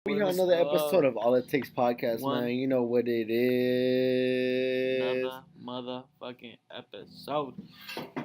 We have What's another episode up? of All It Takes podcast, man. One You know what it is. another motherfucking episode.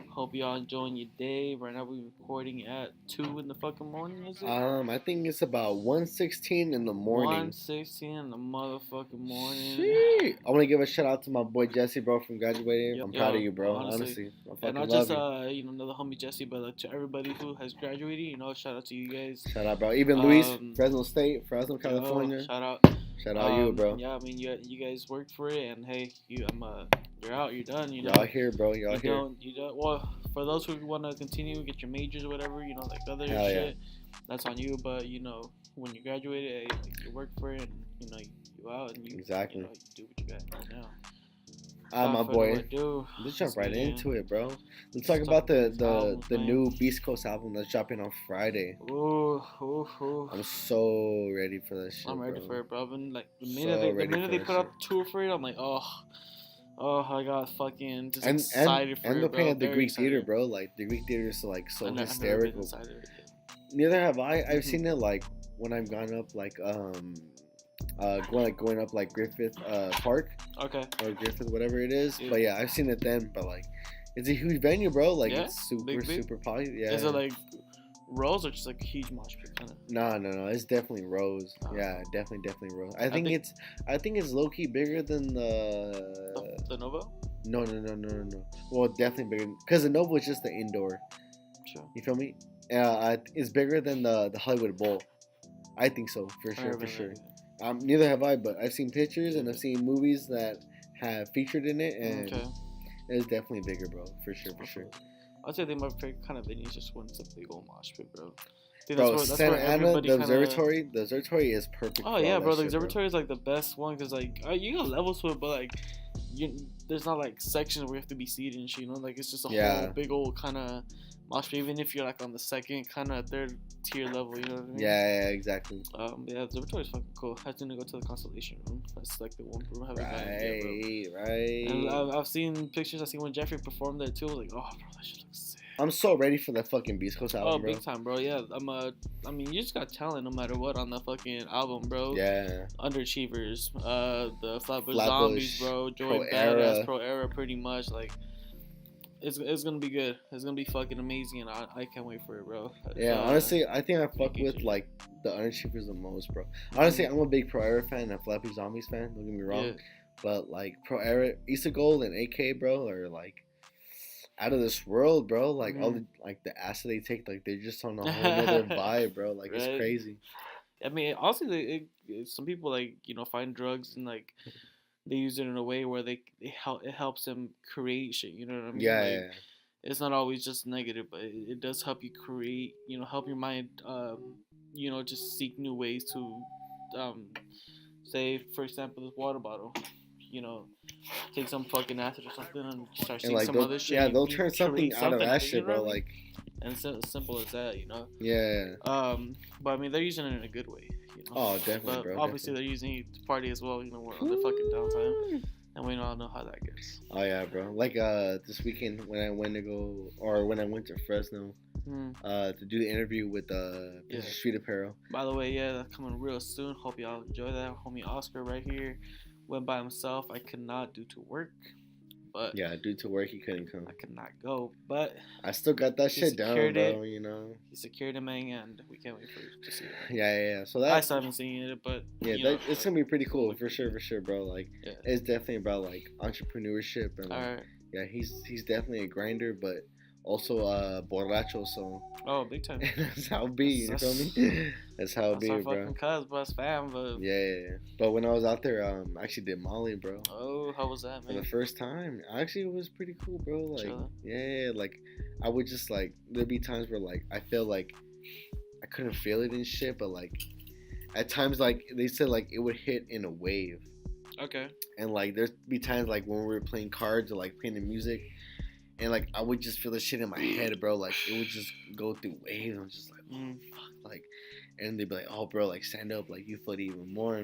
Hope y'all enjoying your day. Right now we're recording at 2 in the fucking morning, is it? I think it's about 1:16 in the morning. 1:16 in the motherfucking morning. Shit. I want to give a shout out to my boy Jesse, bro, from graduating. I'm proud of you, bro. Honestly. Honestly, I And fucking not love just you. another homie Jesse, but to everybody who has graduated, shout out to you guys. Shout out, bro. Even Luis, Um Fresno State, Fresno, yo, California. shout out. Shout out you, bro. Yeah, I mean you guys worked for it, and hey, you're out, you're done, Y'all here, bro. Y'all here. You don't. Well, for those who want to continue, get your majors or whatever, like other Hell shit, that's on you. But when you graduated, hey, you work for it, and you out, and Exactly. you do what you got now. My Without boy. further ado, Let's jump let's right get in. into it, bro. Let's Let's talk about talk about the albums, man. new Beast Coast album that's dropping on Friday. Ooh. I'm so ready for that shit. I'm ready bro. for it, bro. I've been like the So minute they ready for put that out the tour for it, I'm like, oh, I got fucking just and excited for and it, they're bro. playing at the Very Greek theater, excited. bro. Like the Greek theater is like so I've never been hysterical. inside of it yet. Neither have I. I've Mhm. seen it like when I've gone up like going up like Griffith Park Okay. or Griffith whatever it is. Yeah. But yeah, I've seen it then. But like, it's a huge venue, bro. Like Yeah? it's super Big? super popular. Yeah. Is it like Rose or just like a huge mosh pit kind of? No. It's definitely Rose. Oh. Yeah, definitely Rose. I think think- it's low key bigger than the. The Novo? No. Well, definitely bigger because the Nova is just the indoor. Sure. You feel me? It's bigger than the Hollywood Bowl. I think so for sure. Neither have I, but I've seen pictures and I've seen movies that have featured in it, and Okay. it's definitely bigger, bro. For sure. I'd say they my favorite kind of venues just when it's a big old mosh pit, bro. I think Bro, that's Santa where Ana, everybody the kinda- observatory is perfect. Oh for yeah, all bro. that The shit, observatory is like the best one because like you got levels to it, but like there's not like sections where you have to be seated and shit. Like it's just a whole big old kind of mosh pit. Even if you're like on the second kind of third tier level, you know what I mean? Yeah, exactly. Yeah, the observatory is fucking cool. I didn't go to the constellation room. That's like the one room I haven't gotten yet, bro. Right. And I've seen pictures. I seen when Jeffrey performed there too. I was like, oh, bro, that shit looks sick. I'm so ready for that fucking Beast Coast album, Oh, bro. big time, bro. Yeah, I mean, you just got talent no matter what on the fucking album, bro. Yeah. Underachievers, the Flatbush Flatbush, Zombies, bro. Joy Pro Badass, Era. Pro Era, pretty much. Like, it's gonna be good. It's gonna be fucking amazing, and I can't wait for it, bro. Yeah, honestly, I think I fuck Thank you, with G. like the Underachievers the most, bro. Honestly, I'm a big Pro Era fan and a Flappy Zombies fan. Don't get me wrong, Yeah. but like Pro Era, East of Gold, and AK, bro, are like out of this world, bro. Like all the the acid they take, like they're just on a whole other vibe, bro. Like it's Right. crazy. I mean, honestly, some people like find drugs and like they use it in a way where it helps them create shit. You know what I mean? Yeah, Like, yeah. it's not always just negative, but it does help you create. Help your mind. Just seek new ways to, say for example, this water bottle. Take some fucking acid or something and start And seeing like some they'll, other shit. yeah, and they'll you turn something create out of that something, shit, you know bro. what I mean? Like, And it's as simple as that, yeah. But I mean, they're using it in a good way. Oh, definitely, But bro. obviously, they're using it to party as well. We're on the fucking downtime, and we all know how that gets. Oh yeah, bro. Like this weekend when I went to Fresno, to do the interview with Yeah. Street Apparel. By the way, yeah, that's coming real soon. Hope y'all enjoy that. Homie Oscar right here went by himself. I could not due to work, but Yeah, due to work he couldn't come. I could not go. But I still got that He shit down, secured bro. You know. he secured him, and we can't wait for to see it. Yeah. So I that still haven't seen it, but it's gonna be pretty cool for sure, bro. Like Yeah. it's definitely about like entrepreneurship and like, All right. yeah, he's definitely a grinder, but also borracho. So Oh, big time. that's how it be. You feel me? That's how it That's be, our bro. fucking cuz, bus fam, but Yeah. But when I was out there, I actually did Molly, bro. oh, how was that, For the man? first time, actually, it was pretty cool, bro. Like, Chillin'. yeah, like I would just like there'd be times where like I feel like I couldn't feel it and shit, but like at times like they said like it would hit in a wave, Okay. and like there'd be times like when we were playing cards or like playing the music, and like I would just feel the shit in my head, bro. Like it would just go through waves. I'm just like, Mm. fuck, like, and they'd be like, oh, bro, like stand up, like you feel it even more.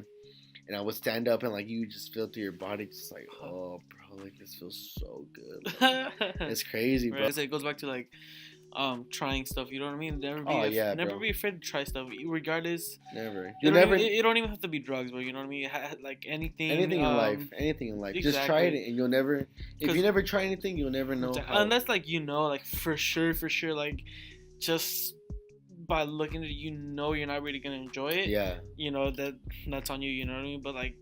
And I would stand up and like you just feel through your body, just like, oh, bro, like this feels so good. Like, it's crazy, bro. Right, so it goes back to like trying stuff. You know what I mean? Never be Oh yeah, never bro. be afraid to try stuff, regardless. Never. It You don't, never. it don't even have to be drugs, bro. You know what I mean? Like anything. Anything in life. Anything in life. Just try Exactly. it, and you'll never. If 'Cause- you never try anything, you'll never know how. Unless like like for sure, like just by looking at it, you're not really gonna enjoy it. Yeah. That's on you. You know what I mean? But like,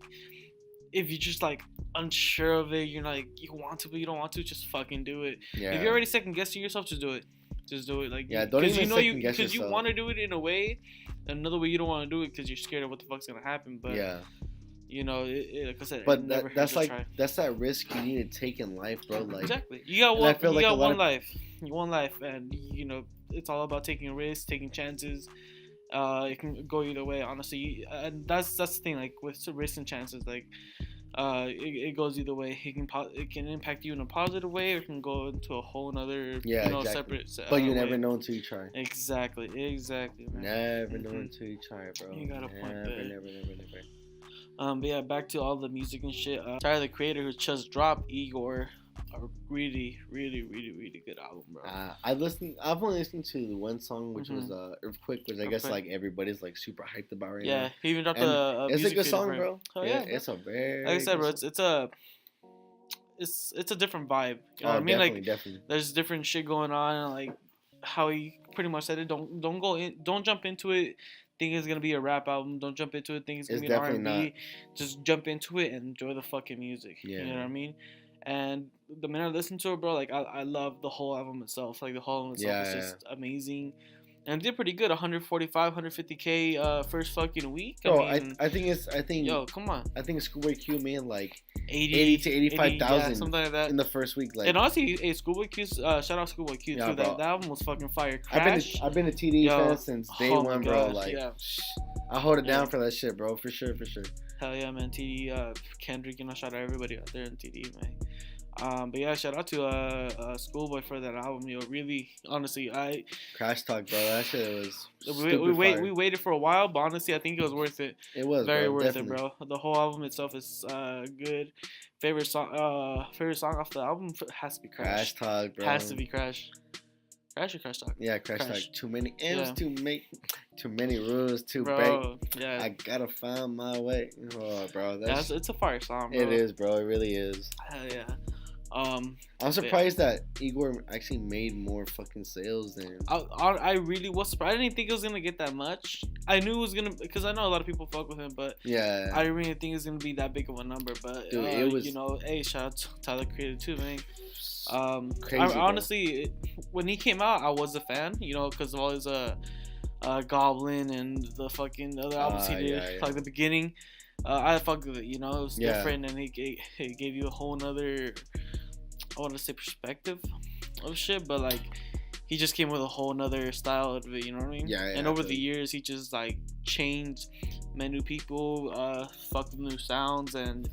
if you're just like unsure of it, you're like you want to, but you don't want to, just fucking do it. Yeah. If you're already second guessing yourself, just do it. Just do it. Like Yeah, don't even second guess because you yourself. want to do it in a way. Another way you don't want to do it because you're scared of what the fuck's gonna happen. But Yeah. Like I said, But it never that's hurts like to try. that's that risk you need to take in life, bro. Like Exactly. You got and I one. feel You like a got lot one of- life. One life, and it's all about taking risks, taking chances. It can go either way, honestly. And that's the thing. Like with risks and chances, like it goes either way. It can impact you in a positive way, or it can go into a whole other exactly. separate. But you never way. know until you try. Exactly, man. Never know Mhm. until you try, bro. You got a point never, there. never, never, never. But yeah, back to all the music and shit. Tyler, the Creator, who just dropped Igor, a really, really, really, really good album, bro. I've only listened to one song, which was Mm-hmm. Earthquake, which I guess Earthquake. like everybody's like super hyped about right Yeah, now. he even dropped And a it's a music good video song, for him. bro. Oh yeah, It's a very like I said, good bro, song. it's a different vibe. You know what I mean? Definitely, Like definitely. there's different shit going on, and like how he pretty much said it. Don't jump into it. Think it's gonna be a rap album. Don't jump into it. Think it's gonna It's be an definitely R&B. Just jump into it and enjoy the fucking music. Yeah. You know what I mean? And the minute I listen to it, bro, like I love the whole album itself. Like the whole album itself is just amazing. And it did pretty good. 145, 150K first fucking week. Bro, I mean, I think yo, come on. I think Schoolboy Q made like 80 to 85,000 something like that. in the first week. Like And honestly, hey, Schoolboy Q, shout out Schoolboy Q Yeah, too. bro. That album was fucking fire. Crash. I've been a TD Yo, fan since day oh my one, bro. gosh, Like yeah. I hold it down Yeah. for that shit, bro. For sure. Hell yeah, man. TD, Kendrick, shout out everybody out there in TD, man. But yeah, shout out to Schoolboy for that album. Really, honestly, Crash Talk, bro. That shit was we waited for a while, but honestly, I think it was worth it. It was Very bro, worth definitely. it, bro. The whole album itself is good. Favorite song off the album has to be Crash Talk, bro. Has to be Crash. Crash or Crash Talk? Yeah, Crash Crash. Talk. Too many M's Yeah. to make, too many rules to break. Bro, yeah. I gotta find my way. Oh, bro, It's a fire song, bro. it is, bro. It really is. Hell yeah. I'm surprised that Igor actually made more fucking sales than. I really was surprised. I didn't think it was gonna get that much. I knew it was gonna, because I know a lot of people fuck with him, but Yeah. I really didn't think it was gonna be that big of a number. But Dude, it was- hey, shout out to Tyler Creator too, man. Crazy, bro. Honestly, when he came out, I was a fan, because of all his Goblin and the fucking other albums he did, yeah. like the beginning. I fucked with it, it was Yeah. different, and it gave you a whole nother, I want to say, perspective of shit, but like he just came with a whole nother style of it, you know what I mean? Yeah, And over the absolutely. years, he just like changed, met new people, fucked with new sounds, and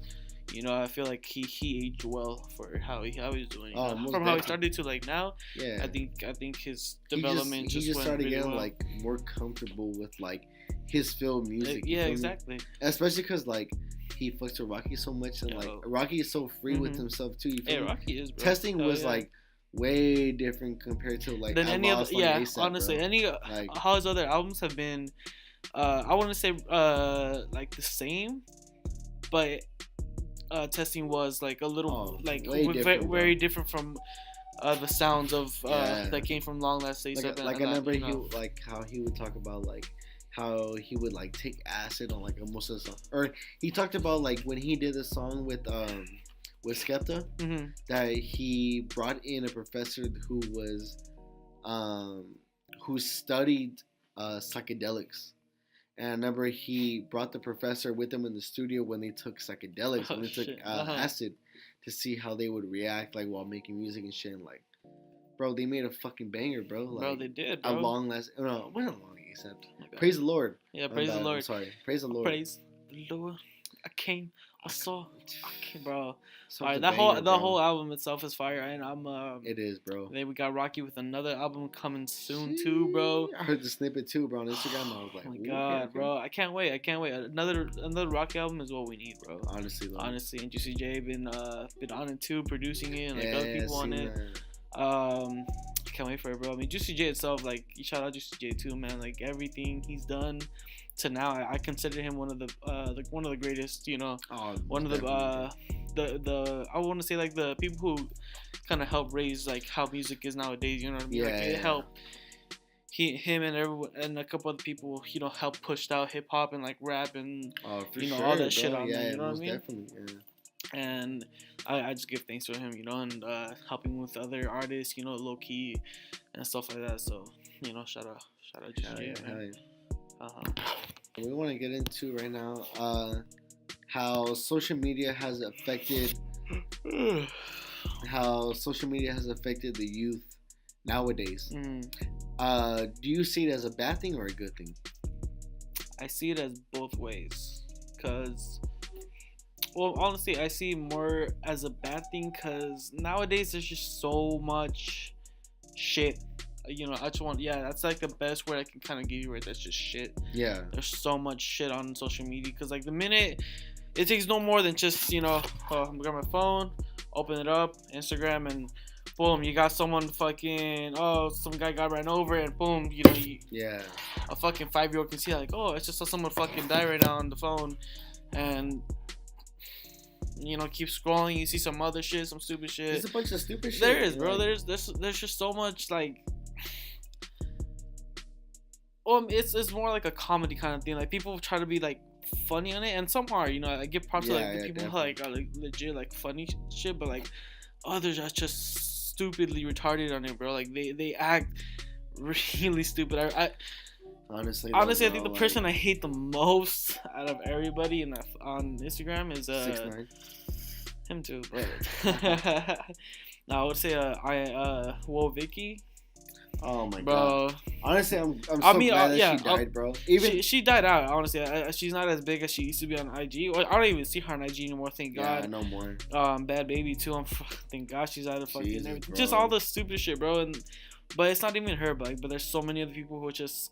I feel like he aged well for how he was doing. Oh, most from how he definitely. started to like now, Yeah. I think his He development just went started really getting well. like more comfortable with like his film music. you Yeah, feel me? exactly. Especially because like he fucks with Rocky so much, and like Yo. Rocky is so free with Mhm. himself too. You Hey, feel me? Rocky is, bro. Testing Hell was yeah. like way different compared to like than any other. Outlaw's, like, Yeah, A$AP, honestly, bro. any Like- how his other albums have been, I wouldn't say like the same, but Testing was like a little like way different, bro. very different from the sounds of Yeah. that came from Long Last Day. like I remember he like how he would talk about like how he would like take acid on like almost a song, or he talked about like when he did a song with Skepta, hmm that he brought in a professor who was who studied psychedelics. And I remember he brought the professor with him in the studio when they took psychedelics, when they took shit. Uh-huh. acid, to see how they would react like while making music and shit. And, like, bro, they made a fucking banger, bro. Like, bro, they did, a bro. long last. No, what a long except. Oh my God. Praise the Lord. Yeah, My praise the bad, I'm Lord. sorry. Praise the Lord. Praise the Lord. I came. I saw. I came, bro. Such Alright, a that banger, bro. whole album itself is fire, and I'm It is, bro. Then we got Rocky with another album coming soon too, bro. I heard the snippet too, bro, on Instagram. I was like, Oh my ooh, god, okay. bro! I can't wait. Another Rocky album is what we need, bro. Honestly, though. Honestly, and Juicy J been on it too, producing it, and like yeah, other people on seen it. that. I can't wait for it, bro. I mean, Juicy J itself, like, shout out Juicy J too, man. Like everything he's done to now, I consider him one of the one of the greatest. You know, one of the I want to say like the people who kind of help raise like how music is nowadays. You know what I mean? Like, it helped. Him and everyone and a couple other people, you know, help pushed out hip hop and like rap and you know all that shit on there. You know what I mean? Definitely. And I just give thanks to him, you know, and helping with other artists, you know, low key and stuff like that. So, you know, shout out, Juicy J. We want to get into right now how social media has affected the youth nowadays. Do you see it as a bad thing or a good thing? I see it as both ways, cause, well, honestly, I see more as a bad thing, cause nowadays there's just so much shit. You know, I just want, that's like the best word I can kind of give you, right? That's just shit. Yeah. There's so much shit on social media, cause like the minute it takes no more than just, you know, I'm gonna grab my phone, open it up, Instagram, and boom, you got someone fucking, some guy got ran over, and boom, you know, a fucking 5-year-old can see like, I just saw someone fucking die right now on the phone, and you know, keep scrolling, you see some other shit, some stupid shit. There's a bunch of stupid shit. There is, bro. There's just so much like. It's more like a comedy kind of thing. Like people try to be like funny on it, and some are, you know, I give props to like the people who like are like legit like funny shit, but like others are just stupidly retarded on it, bro. Like they act really stupid. Honestly, I think the person I hate the most out of everybody on Instagram is 6ix9ine. Him too, but I would say Whoa Vicky. Oh my god! Honestly, I'm so glad that she died, bro. Even she died out. Honestly, she's not as big as she used to be on IG. I don't even see her on IG anymore. Thank God. Yeah, no more. Bad Baby too. Thank God she's out of fucking everything. Bro. Just all the stupid shit, bro. But it's not even her, but there's so many other people who just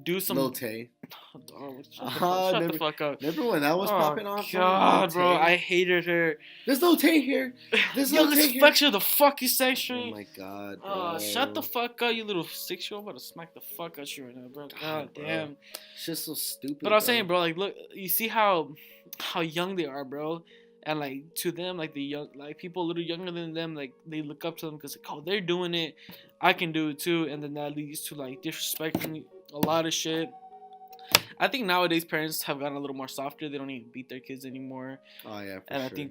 do some. Lil Tay. Shut the fuck up. Remember when that was popping off? God, bro, I hated her. There's no Tay here. There's no Tay here. Let's the fucking section. Oh my god, bro. Shut the fuck up, you little 6-year-old. I'm about to smack the fuck out you right now, bro. God damn. Bro. It's just so stupid. But I'm saying, bro, like, look, you see how young they are, bro. And like to them, like the young, like people a little younger than them, like they look up to them because like, they're doing it, I can do it too, and then that leads to like disrespecting a lot of shit. I think nowadays parents have gotten a little more softer. They don't even beat their kids anymore. Oh yeah, for and sure. I think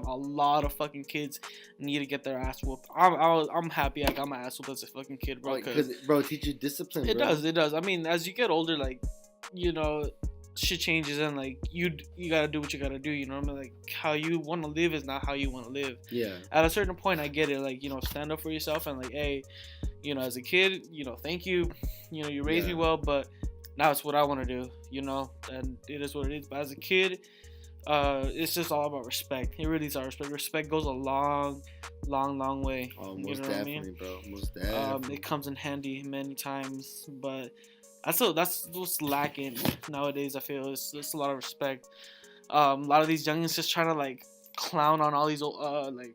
a lot of fucking kids need to get their ass whooped. I'm happy I got my ass whooped as a fucking kid, bro. Because bro, teach you discipline. It does. I mean, as you get older, like, you know, shit changes, and like you gotta do what you gotta do. You know what I mean? Like how you want to live is not how you want to live. Yeah. At a certain point, I get it. Like, you know, stand up for yourself and like, hey, you know, as a kid, you know, thank you. You know, you raised me well, but now it's what I want to do. You know, and it is what it is. But as a kid, it's just all about respect. It really is all respect. Respect goes a long way. Oh, most definitely, bro. Most definitely. It comes in handy many times, but that's what's lacking nowadays. I feel it's a lot of respect. A lot of these youngins just trying to like clown on all these old, like,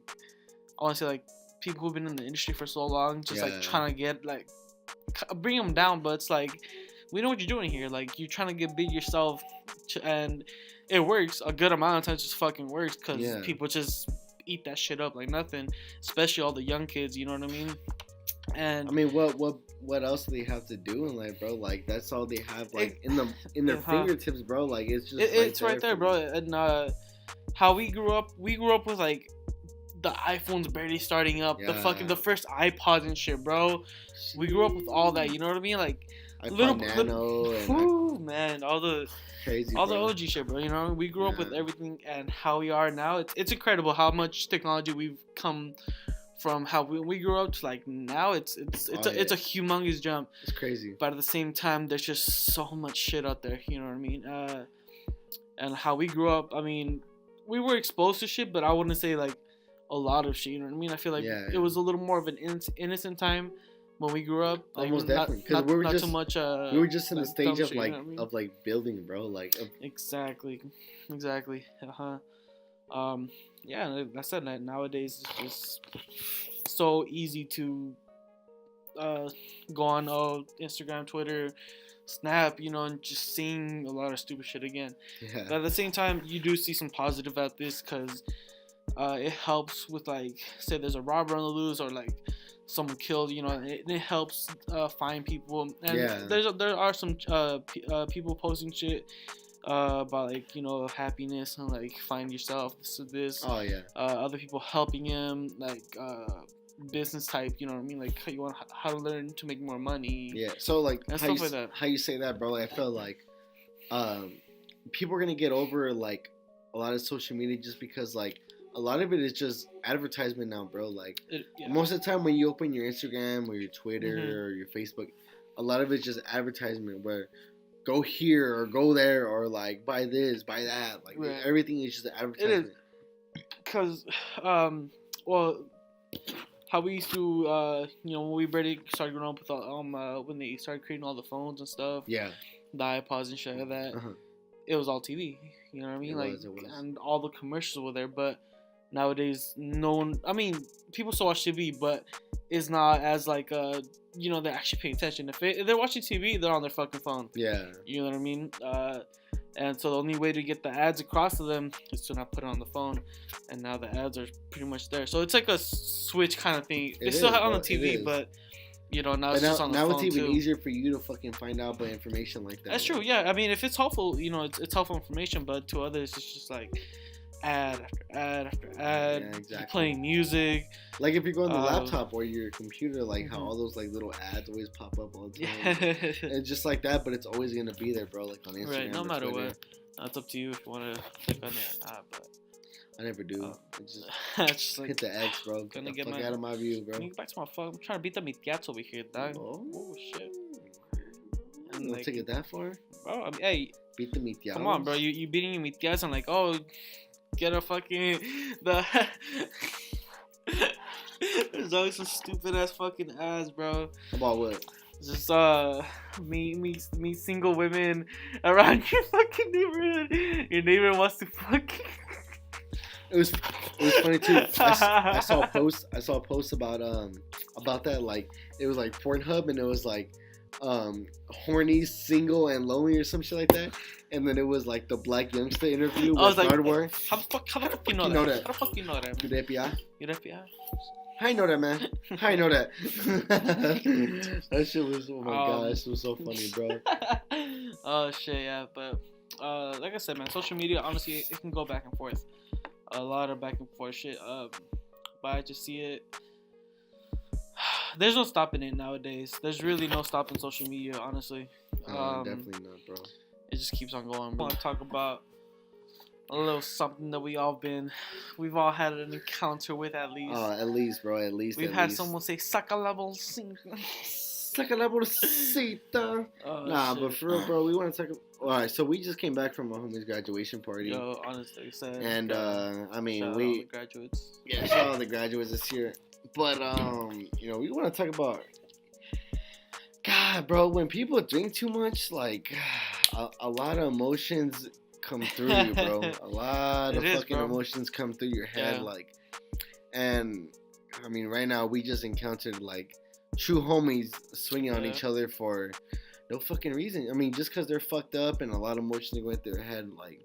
I want to say like people who've been in the industry for so long, just like trying to get like bring them down. But it's like, we know what you're doing here. Like, you're trying to get big yourself, and it works a good amount of times. Just fucking works because people just eat that shit up like nothing. Especially all the young kids. You know what I mean? And I mean, what else do they have to do in life, bro? Like, that's all they have, like, in their fingertips, bro. Like, it's just it's right there, bro. And how we grew up with like the iPhones barely starting up, the first iPods and shit, bro. We grew up with all that, you know what I mean? Like man, all the crazy, all the OG shit, bro. You know, we grew up with everything, and how we are now. It's incredible how much technology we've come from how we grew up to like now. It's a humongous jump. It's crazy. But at the same time, there's just so much shit out there. You know what I mean? And how we grew up. I mean, we were exposed to shit, but I wouldn't say like a lot of shit. You know what I mean? I feel like it was a little more of an innocent time when we grew up. Like, almost definitely, because we were not just too much. We were just in the stage of shit, like you know what I mean? of like building, bro. Like exactly. Yeah, like I said, nowadays it's just so easy to go on Instagram, Twitter, Snap, and just seeing a lot of stupid shit again. Yeah. But at the same time, you do see some positive at this because it helps with, like, say there's a robber on the loose or like someone killed, it helps find people. And Yeah. there are some people posting shit about, like, happiness and like find yourself, this. Oh yeah. Other people helping him, like business type, you know what I mean, like how to learn to make more money. Yeah. So like and how stuff you, like that. how you say that, bro? Like, I feel like people are gonna get over like a lot of social media just because like a lot of it is just advertisement now, bro. Like most of the time when you open your Instagram or your Twitter or your Facebook, a lot of it's just advertisement where go here or go there or like buy this, buy that. Like everything is just an advertisement. It is. Because well, how we used to when we already started growing up with when they started creating all the phones and stuff, the iPods and shit like that, it was all TV. You know what I mean? It was. And all the commercials were there. But nowadays, no one. I mean, people still watch TV, but it's not as like they're actually paying attention. If they're watching TV, they're on their fucking phone. Yeah. You know what I mean? And so the only way to get the ads across to them is to not put it on the phone. And now the ads are pretty much there. So it's like a switch kind of thing. It's still on the TV, but now it's just on the phone. Now it's even easier for you to fucking find out about information like that. That's true. Yeah. I mean, if it's helpful, it's helpful information. But to others, it's just like ad after ad after ad. Yeah, exactly. Playing music. Like if you go on the laptop or your computer, like how all those like little ads always pop up all the time. It's just like that, but it's always gonna be there, bro. Like on Instagram. Right. No matter what. That's up to you if you want to click on it or not. But I never do. Just like, hit the X, bro. Gonna get out of my view, bro. Get back to my phone. I'm trying to beat the mitiats over here, dog. Oh shit. And you don't take it that far? Bro, I mean, hey. Beat the mitiats. Come on, bro. You beating your mitiats. I'm like, get a fucking There's always some stupid ass fucking ads, bro. About what? Just me single women around your fucking neighborhood. Your neighbor wants to fucking. It was funny too. I saw a post about that, like it was like Pornhub and it was like horny, single, and lonely or some shit like that. And then it was like the Black Youngster interview with Hardware. How the fuck you know that? How the fuck you know that? Your FBI? Your FBI? How you know that, man? How you know that? That shit was, oh my god, that shit was so funny, bro. Oh shit, yeah, but like I said, man, social media, honestly, it can go back and forth. A lot of back and forth shit. But I just see it. There's no stopping it nowadays. There's really no stopping social media, honestly. Definitely not, bro. It just keeps on going. I want to talk about a little something that we've all had an encounter with at least. At least, bro. At least. We've had someone say "saca la bolsita." Saca la bolsita. Nah, shit. But for real, bro, we want to talk. All right, so we just came back from my homie's graduation party. Yo, honestly, sad. And I mean, shout out all the graduates. Yeah, shout out the graduates this year. But we want to talk about. God, bro, when people drink too much, like a lot of emotions come through you, bro. A lot of fucking emotions come through your head, like, and I mean, right now we just encountered like true homies swinging on each other for no fucking reason. I mean, just because they're fucked up and a lot of emotions go through their head, like,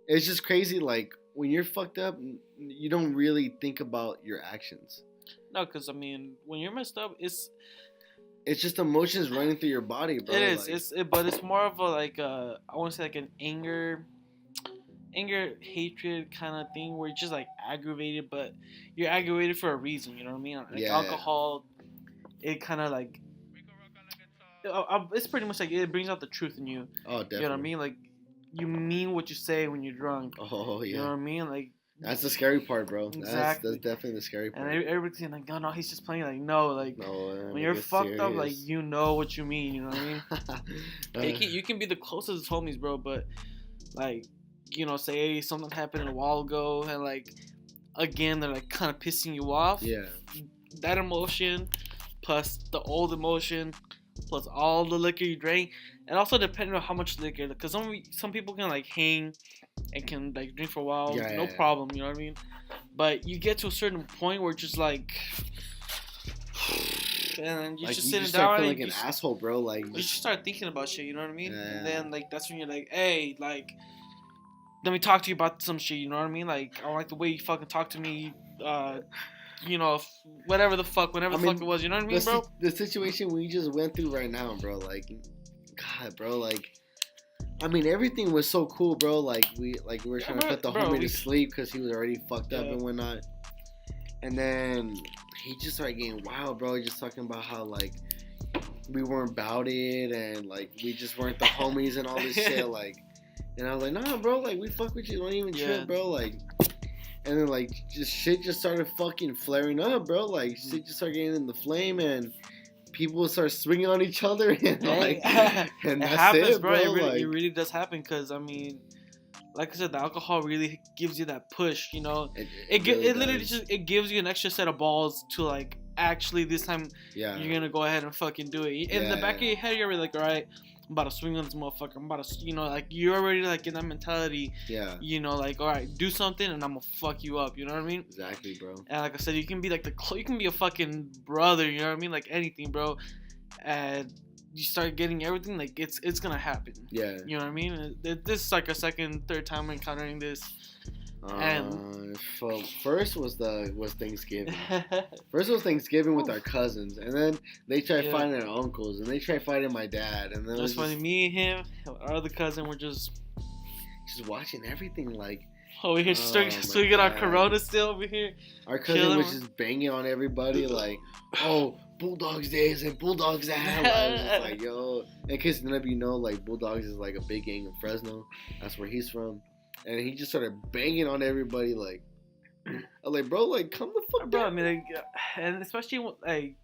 it's just crazy. Like when you're fucked up, you don't really think about your actions. No, because I mean, when you're messed up, it's just emotions running through your body, bro. It is. Like, but it's more of a like I want to say like an anger, hatred kind of thing where you're just like aggravated, but you're aggravated for a reason. You know what I mean? Like alcohol, it kind of like it's pretty much like it brings out the truth in you. Oh, definitely. You know what I mean? Like you mean what you say when you're drunk. Oh yeah. You know what I mean? Like. That's the scary part, bro. Exactly. That's definitely the scary part. And everybody's like, no, he's just playing. Like, no, like, when you're fucked up, like, you know what you mean. You know what I mean? You can be the closest homies, bro, but, like, say something happened a while ago, and, like, again, they're, like, kind of pissing you off. Yeah. That emotion, plus the old emotion, plus all the liquor you drank, and also depending on how much liquor, because some people can, like, hang and can like drink for a while, no problem, you know what I mean? But you get to a certain point where it's just like, and then you Like, just you sitting just start down feeling and like an asshole, bro. Like, you just start thinking about shit. You know what I mean? Yeah. And then like that's when you're like, hey, like, let me talk to you about some shit. You know what I mean? Like, I don't like the way you fucking talk to me. You know, whatever the fuck, whenever the fuck it was. You know what I mean, bro? The situation we just went through right now, bro. Like, God, bro. Like, I mean, everything was so cool, bro. Like, we were trying to put the homie to sleep because he was already fucked up and whatnot. And then he just started getting wild, bro. Just talking about how, like, we weren't about it and, like, we just weren't the homies and all this shit. Like, and I was like, nah, bro. Like, we fuck with you. Don't even trip, bro. Like, and then, like, just shit just started fucking flaring up, bro. Like, shit just started getting in the flame and people start swinging on each other. And, like, and it that's happens, it, bro. Like, it really does happen because, I mean, like I said, the alcohol really gives you that push, you know. It literally just it gives you an extra set of balls to like actually this time you're gonna go ahead and fucking do it. In the back of your head, you're already like, all right, I'm about to swing on this motherfucker. I'm about to, you know, like you're already like in that mentality. Yeah. You know, like all right, do something and I'm gonna fuck you up. You know what I mean? Exactly, bro. And like I said, you can be like you can be a fucking brother. You know what I mean? Like anything, bro. And you start getting everything, like it's gonna happen. Yeah. You know what I mean? This is like a second, third time encountering this. And first was Thanksgiving. First was Thanksgiving with our cousins, and then they tried fighting our uncles, and they tried fighting my dad, and then that's funny. Me and him, our other cousin, were just watching everything. Like, we here swinging our Corona still over here. Our cousin was just banging on everybody, like, oh, Bulldogs this and Bulldogs that. I was just like, yo. In case none of you know, like, Bulldogs is like a big gang in Fresno. That's where he's from. And he just started banging on everybody, like, I'm like, bro, like, come the fuck bro, down. I mean, like, and especially, like,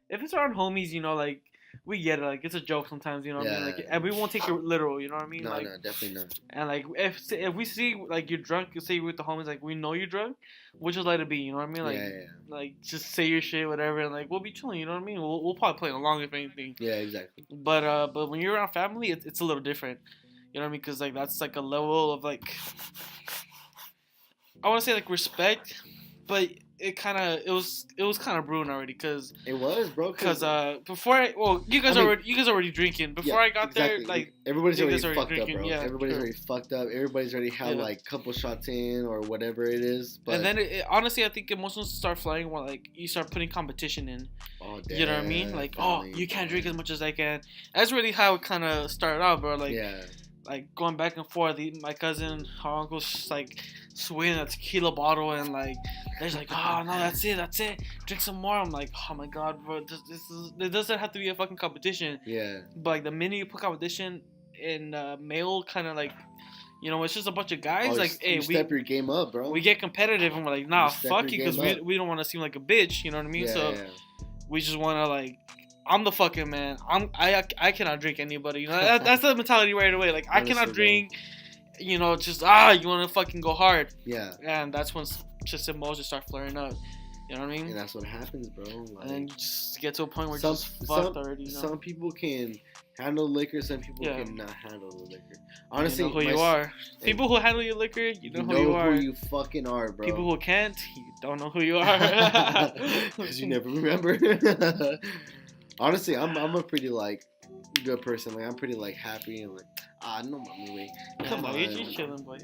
if it's around homies, you know, like, we get it, like, it's a joke sometimes, you know what I mean? Like, and we won't take it literal, you know what I mean? No, like, no, definitely not. And, like, if we see, like, you're drunk, you say you're with the homies, like, we know you're drunk, we'll just let it be, you know what I mean? Like, like, just say your shit, whatever, and, like, we'll be chilling, you know what I mean? We'll probably play along, if anything. Yeah, exactly. But when you're around family, it's a little different. You know what I mean? Because, like, that's, like, a level of, like, I want to say, like, respect, but it was kind of brewing already, because it was, bro. Because before you guys already drinking. Before I got there, like, everybody's already fucked drinking, up, bro. Everybody's already fucked up. Everybody's already had like a couple shots in or whatever it is. But and then honestly, I think emotions start flying when like you start putting competition in. Oh, damn. You know what I mean? Like, you can't drink as much as I can. That's really how it kind of started out, bro. Like, like going back and forth. My cousin, our uncle's just like swinging a tequila bottle, and like they're like, oh no, that's it, drink some more. I'm like, oh my god, bro, this doesn't have to be a fucking competition. Yeah. But like the minute you put competition in male kind of like, you know, it's just a bunch of guys. Like, hey, we step your game up, bro. We get competitive, and we're like, nah, fuck you, because we don't want to seem like a bitch. You know what I mean? We just want to like. I'm the fucking man. I cannot drink anybody. You know, that's the mentality right away. Like, honestly, I cannot drink. You know, just you want to fucking go hard. Yeah. And that's when just emotions start flaring up. You know what I mean? And that's what happens, bro. Like, and then you just get to a point where you're just fucked already. You know? Some people can handle liquor. Some people cannot handle the liquor. Honestly, you know who you are. People who handle your liquor, you know who you are. Who you fucking are, bro. People who can't, you don't know who you are. Because you never remember. Honestly, I'm a pretty like good person. Like, I'm pretty like happy and like no mommy, come on. You're chilling, boy.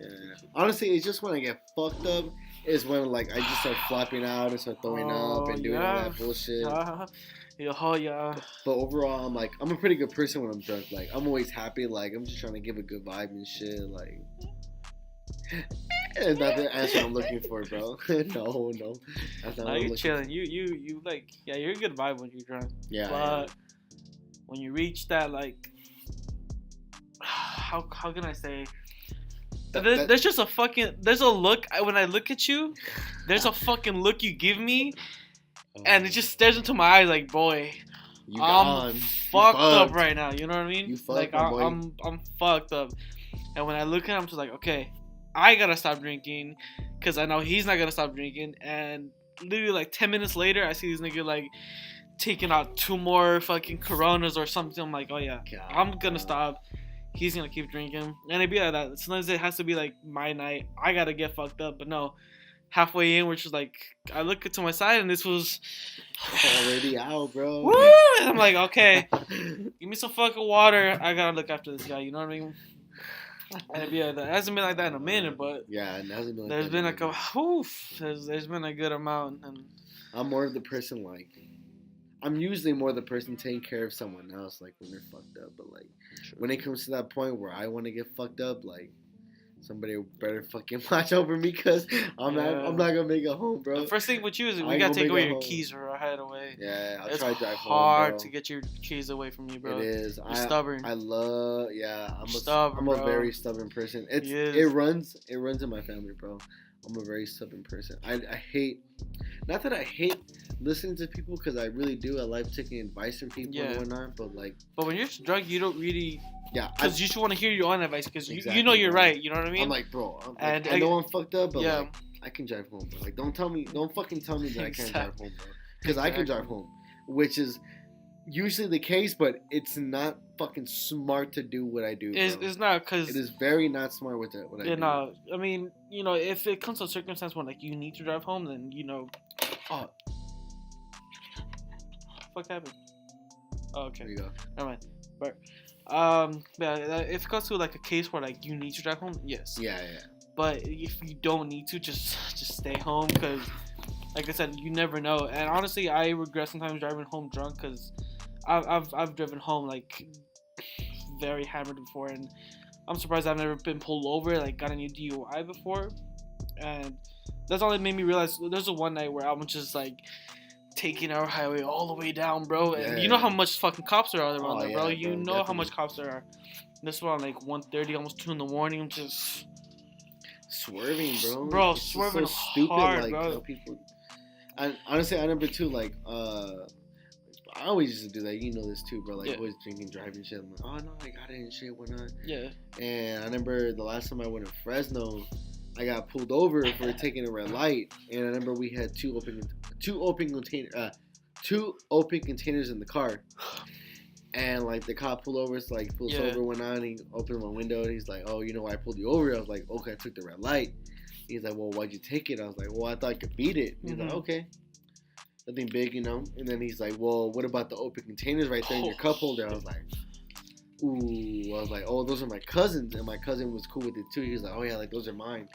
Honestly, it's just when I get fucked up is when like I just start flapping out and start throwing up and doing all that bullshit. But overall, I'm a pretty good person when I'm drunk. Like, I'm always happy. Like, I'm just trying to give a good vibe and shit. Like, that's not the answer I'm looking for, bro. No. That's not what you're chilling. You like, you're a good vibe when you're drunk. Yeah. But when you reach that, like, how can I say? There's just there's a look when I look at you. There's a fucking look you give me, and it just stares into my eyes like, boy, I'm fucked up right now. You know what I mean? You fucked, like, I'm fucked up. And when I look at him, I'm just like, okay, I gotta stop drinking, because I know he's not gonna stop drinking. And literally like 10 minutes later, I see this nigga like taking out 2 more fucking Coronas or something. I'm like, oh yeah, I'm gonna stop. He's gonna keep drinking, and it'd be like that. Sometimes it has to be like my night. I gotta get fucked up, but no, halfway in, which was like, I look to my side and this was already out, bro. Woo! And I'm like, okay, give me some fucking water. I gotta look after this guy. You know what I mean? And yeah, that hasn't been like that in a minute, but yeah, it hasn't been like there's that been in a like a there's been a good amount, and I'm more of the person like I'm usually more the person taking care of someone else, like when they're fucked up. But like when it comes to that point where I want to get fucked up, like somebody better fucking watch over me, cause I'm not gonna make it home, bro. The first thing with you is I we ain't gotta gonna take away make it your home. keys right away. Yeah, I'll It's try to drive hard home, bro. to get your keys away from you, bro. It is. You're stubborn. I love. Yeah, Stubborn, I'm a bro. very stubborn person. He is. It runs in my family, bro. I'm a very stubborn person. I hate. Not that I hate listening to people, because I really do. I like taking advice from people and whatnot. But like. But when you're drunk, you don't really. Yeah. Because you should want to hear your own advice, because Exactly, you know you're bro. right. You know what I mean? I'm like, bro. And I know I'm fucked up, but yeah. like, I can drive home. Bro. Like, don't fucking tell me that I can't drive Exactly. home, bro. Because I can drive home, which is usually the case, but it's not fucking smart to do what I do. Bro. It's not, because It is very not smart what I do. no, I mean, you know, if it comes to a circumstance when like you need to drive home, then you know, oh, fuck happened. Oh, okay, There you go. never mind. But yeah, if it comes to like a case where like you need to drive home, yes. Yeah. But if you don't need to, just stay home, because, like I said, you never know. And honestly, I regret sometimes driving home drunk, because I've driven home like very hammered before, and I'm surprised I've never been pulled over, like got a new DUI before. And that's all that made me realize. There's a one night where I was just like taking our highway all the way down, bro. And you know how much fucking cops are out around there, bro. You know definitely. how much cops there are. This was like 1:30, almost 2 in the morning. I'm just swerving, bro. Bro, It's just swerving so stupid, hard, like, bro. How people. And honestly, I number two, like, I always used to do that. You know this too, bro. Like, always drinking, driving shit. I'm like, oh no, I got it and shit, whatnot. Yeah. And I remember the last time I went to Fresno, I got pulled over for taking a red light, and I remember we had two open containers in the car. And like the cop pulled over, it's like pulls over, went on, he opened my window, and he's like, "Oh, you know why I pulled you over?" I was like, "Okay, I took the red light." He's like, "Well, why'd you take it?" I was like, "Well, I thought I could beat it." He's like, "Okay, nothing big, you know." And then he's like, "Well, what about the open containers right there in your cup holder?" I was like, "Ooh," I was like, "Oh, those are my cousins," and my cousin was cool with it too. He was like, "Oh yeah, like those are mine."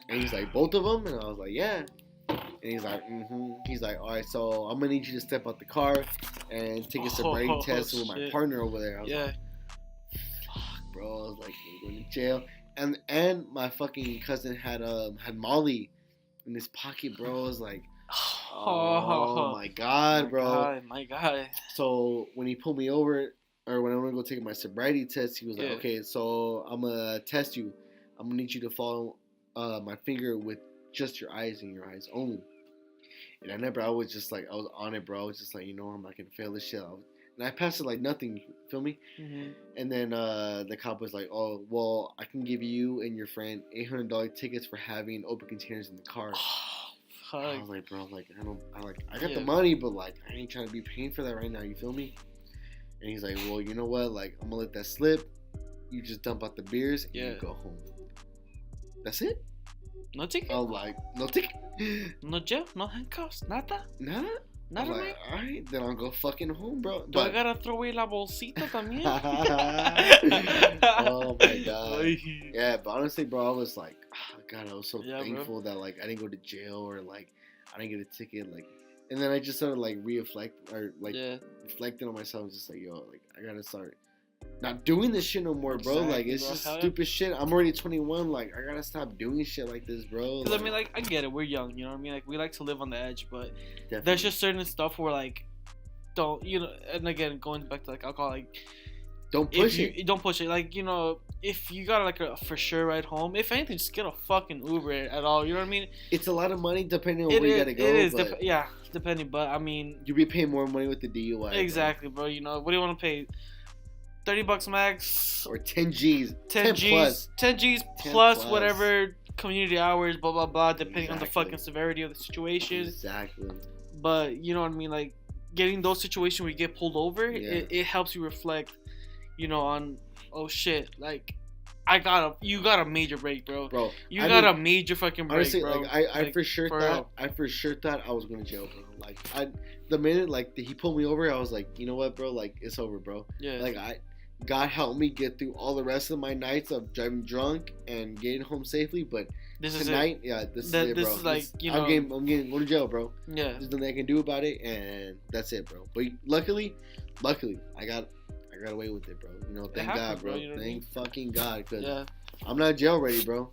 And he's like, "Both of them?" And I was like, "Yeah." And he's like, He's like, "All right, so I'm gonna need you to step out the car and take a sobriety test with my partner over there." I was like, "Fuck, bro!" I was like, "You're going to jail." And my fucking cousin had Molly in his pocket, bro. I was like, "Oh my god, bro!" My God. So when he pulled me over, or when I went to go take my sobriety test, he was like, "Okay, so I'm gonna test you. I'm gonna need you to follow my finger with just your eyes and your eyes only." And I was just like, I was on it, bro. I was just like, you know, I'm not gonna fail this shit. And I passed it like nothing, you feel me? Mm-hmm. And then the cop was like, "Oh, well, I can give you and your friend $800 tickets for having open containers in the car." I was like, bro, like I got the money, but like I ain't trying to be paying for that right now, you feel me? And he's like, "Well, you know what? Like I'm gonna let that slip. You just dump out the beers and you go home. That's it." No ticket? I'm like, "No ticket? No jail? No handcuffs? Nada? Nada?" Nada, I'm man? like, "Alright, then I'll go fucking home, bro." Do I gotta throw away la bolsita también? Oh my god. Yeah, but honestly, bro, I was like, God, I was so thankful that like I didn't go to jail or like I didn't get a ticket, like. And then I just started like reflecting on myself, just like, yo, like I gotta start not doing this shit no more, bro. Exactly, like it's bro. just stupid shit. I'm already 21. Like I gotta stop doing shit like this, bro. Because I mean, like I get it. We're young, you know what I mean. Like we like to live on the edge, but definitely. There's just certain stuff where like don't, you know. And again, going back to like alcohol, like don't push it. Don't push it. Like, you know, if you got like a for sure ride home, if anything, just get a fucking Uber at all. You know what I mean? It's a lot of money depending on where you gotta go. It is, depending. But I mean, you'll be paying more money with the DUI. Exactly, bro. You know, what do you want to pay? $30 max or 10 G's. 10 G's plus. 10 G's plus whatever community hours, blah blah blah, depending on the fucking severity of the situation. Exactly. But you know what I mean, like getting those situations where you get pulled over, it helps you reflect, you know, on, oh shit, like you got a major break, bro. Bro, You got a major fucking break, honestly, bro. like I for sure thought I was going to jail, bro. Like the minute like he pulled me over, I was like, you know what, bro? Like it's over, bro. Yeah. Like God help me get through all the rest of my nights of driving drunk and getting home safely. But this is it, this is it, bro. This is like, you know, I'm getting go to jail, bro. Yeah. There's nothing I can do about it, and that's it, bro. But luckily, I got away with it, bro. You know, thank God, bro. You know thank fucking God, because yeah. I'm not jail ready, bro.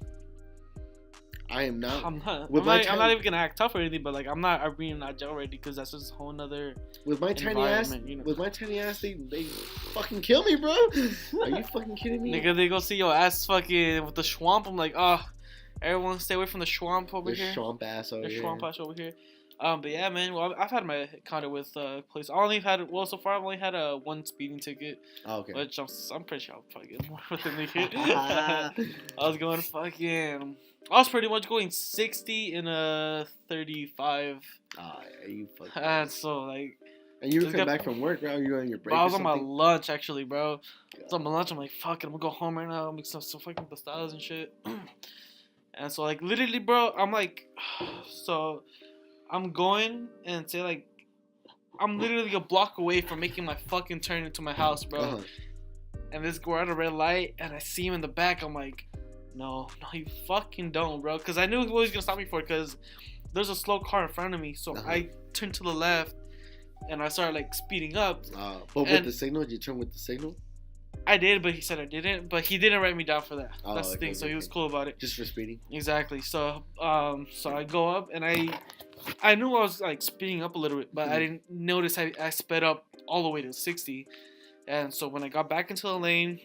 I am not. I'm not even gonna act tough or anything, but like I'm not being not jail ready because that's just a whole nother. With my tiny ass, you know? with my tiny ass, they fucking kill me, bro. Are you fucking kidding me? Nigga, they go see your ass fucking with the swamp. I'm like, oh, everyone stay away from the swamp over here. The swamp ass over here. The swamp ass over here. But yeah, man. Well, I've had my encounter with police. So far I've only had one speeding ticket. Oh, okay. Which I'm pretty sure I'll probably get more with the nigga. I was going fucking. I was pretty much going 60 in a 35. Ah, you fucking. And so like. And you were coming back from work, bro? You were on your break? I was on my lunch actually, bro. I was on my lunch. I'm like, fuck it, I'm gonna go home right now. Make some fucking tostadas and shit. And so like literally, bro, I'm like, so I'm going and say like, I'm literally a block away from making my fucking turn into my house, bro. Uh-huh. And this guy at a red light, and I see him in the back. I'm like, no, you fucking don't, bro. Because I knew he was gonna stop me for it. Because there's a slow car in front of me, so I turned to the left, and I started like speeding up. But with the signal, did you turn with the signal? I did, but he said I didn't. But he didn't write me down for that. That's the thing. So he was cool about it. Just for speeding. Exactly. So so I go up, and I knew I was like speeding up a little bit, but I didn't notice I sped up all the way to 60. And so when I got back into the lane,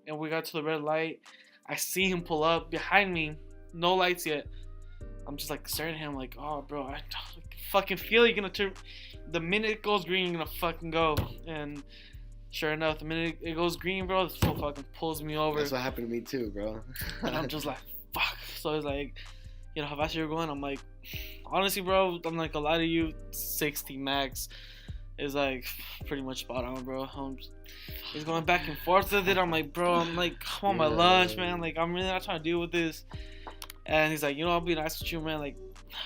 and we got to the red light, I see him pull up behind me. No lights yet. I'm just like staring at him like, oh, bro, I fucking feel you're gonna turn. The minute it goes green, you're gonna fucking go. And sure enough, the minute it goes green, bro, this fool fucking pulls me over. That's what happened to me too, bro. And I'm just like, fuck. So it's like, you know, how fast you're going? I'm like, honestly, bro, I'm like, a lot of you, 60 max is like pretty much spot on, bro. He's going back and forth with it. I'm like, bro, I'm on my lunch, man. Like, I'm really not trying to deal with this. And he's like, you know, I'll be nice with you, man. Like,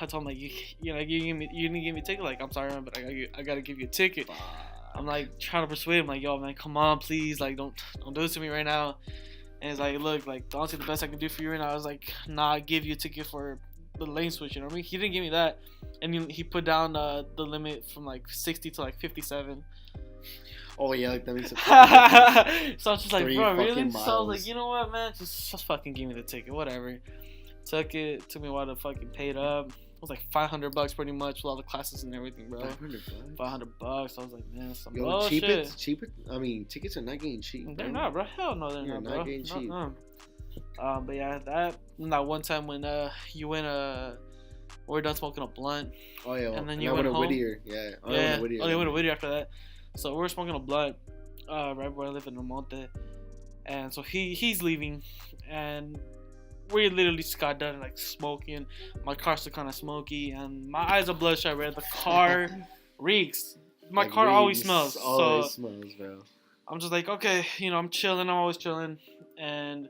I told him, like, you didn't give me a ticket. Like, I'm sorry, man, but I gotta give you a ticket. I'm like trying to persuade him, like, yo, man, come on, please, like, don't do this to me right now. And he's like, look, like, honestly, the best I can do for you right now is like not give you a ticket for the lane switch. You know what I mean? He didn't give me that, and he put down the limit from like 60 to like 57. Oh yeah, like that makes it. So I was just like, bro, really? So I was like, you know what, man, just fucking give me the ticket, whatever. Took me a while to fucking pay it up. It was like $500 pretty much with all the classes and everything, bro. $500. I was like, man, some bullshit. Cheap. I mean, tickets are not getting cheap. They're not, bro. Hell no, they're not, bro. Getting cheap. But yeah, that one time when you went we're done smoking a blunt. Oh yeah. And then you went home. Whittier. Yeah. They went to Whittier after that. So we were smoking a blunt, right where I live in El Monte, and so he's leaving, and we literally just got done like smoking. My car's still kind of smoky, and my eyes are bloodshot red. The car reeks. My like car always smells. Always smells, bro. I'm just like, okay, you know, I'm chilling. I'm always chilling, and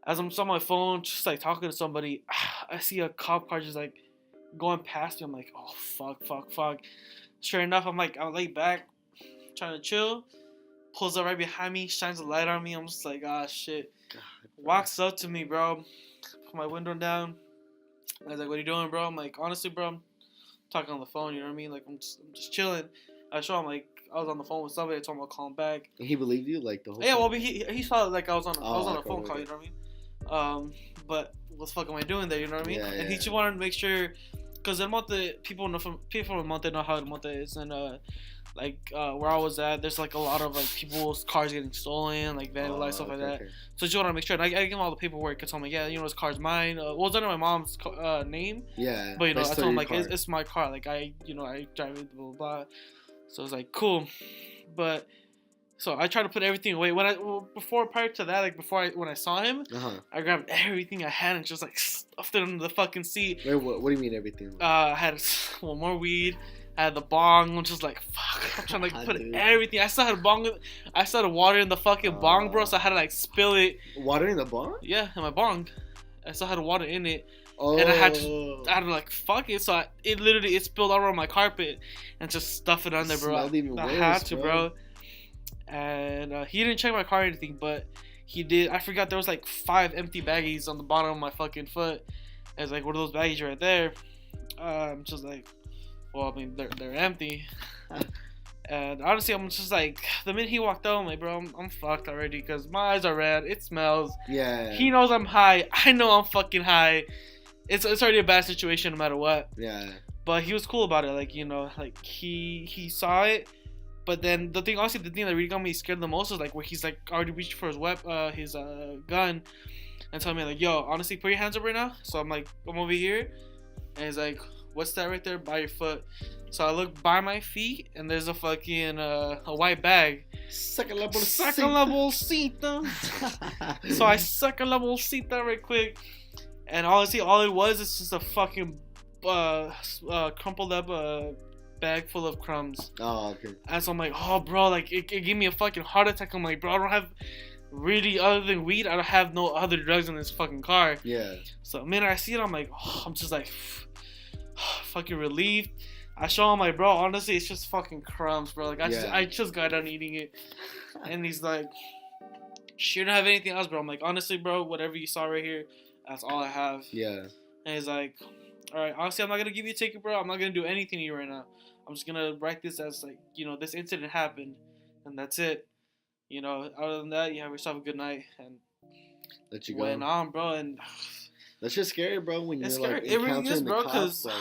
as I'm on my phone, just like talking to somebody, I see a cop car just like going past me. I'm like, oh fuck. Sure enough, I'm like, I'll lay back, trying to chill. Pulls up right behind me, shines a light on me. I'm just like, ah, shit. God, walks up to me, bro. Put my window down. I was like, what are you doing, bro? I'm like, honestly, bro, I'm talking on the phone. You know what I mean? Like, I'm just chilling. I show him like I was on the phone with somebody. I told him I'll call him back. And he believed you, like the whole. Yeah, time? well, but he saw like I was on a phone call. You know what I mean? But what the fuck am I doing there? You know what I mean? Yeah, and he just wanted to make sure, because El Monte, people from El Monte know how El Monte is, and where I was at, there's like a lot of like people's cars getting stolen, like vandalized, stuff like that. Okay. So just want to make sure. And I gave him all the paperwork. I told him, yeah, you know, this car's mine. Well, it's under my mom's name. Yeah. But you know, I told him like it's my car. Like I drive it, blah blah blah. So it's like cool, but. So I tried to put everything away. Prior to that, when I saw him, I grabbed everything I had and just like stuffed it under the fucking seat. Wait, what do you mean everything? I had more weed. I had the bong. I'm just like, fuck. I'm trying to like, put everything. I still had bong. I still had water in the fucking bong, bro. So I had to like spill it. Water in the bong? Yeah, in my bong. I still had water in it. Oh. And I had to like, fuck it. So it spilled all around my carpet and just stuff it under, bro. I had to, bro. And he didn't check my car or anything, but he did. I forgot there was like 5 empty baggies on the bottom of my fucking foot. I was like, what are those baggies right there? Just like, well, I mean, they're empty. And honestly, I'm just like, the minute he walked out, I'm like, bro, I'm fucked already because my eyes are red. It smells. Yeah. He knows I'm high. I know I'm fucking high. It's already a bad situation no matter what. Yeah. But he was cool about it. Like, you know, like he saw it. But then the thing that really got me scared the most was like where he's like already reaching for his gun and telling me like, yo, honestly, put your hands up right now. So I'm like, I'm over here. And he's like, what's that right there by your foot? So I look by my feet and there's a fucking a white bag. Saca la bolsita. So I suck a la bolsita right quick. And honestly, all it was is just a fucking crumpled up bag full of crumbs. Oh, okay. And so I'm like, oh, bro, like it gave me a fucking heart attack. I'm like, bro, I don't have really, other than weed, I don't have no other drugs in this fucking car. Yeah. So the minute I see it, I'm like, oh, I'm just like fucking relieved. I show him like, bro, honestly, it's just fucking crumbs, bro. Like I just got done eating it. And he's like, you don't have anything else, bro. I'm like, honestly, bro, whatever you saw right here, that's all I have. Yeah. And he's like, all right, honestly, I'm not gonna give you a ticket, bro. I'm not gonna do anything to you right now. I'm just gonna write this as like, you know, this incident happened, and that's it. You know, other than that, you have yourself a good night, and let you go. Went on, bro, and that's just scary, bro. When you're scary. like It really encountering is, bro, the cops, like,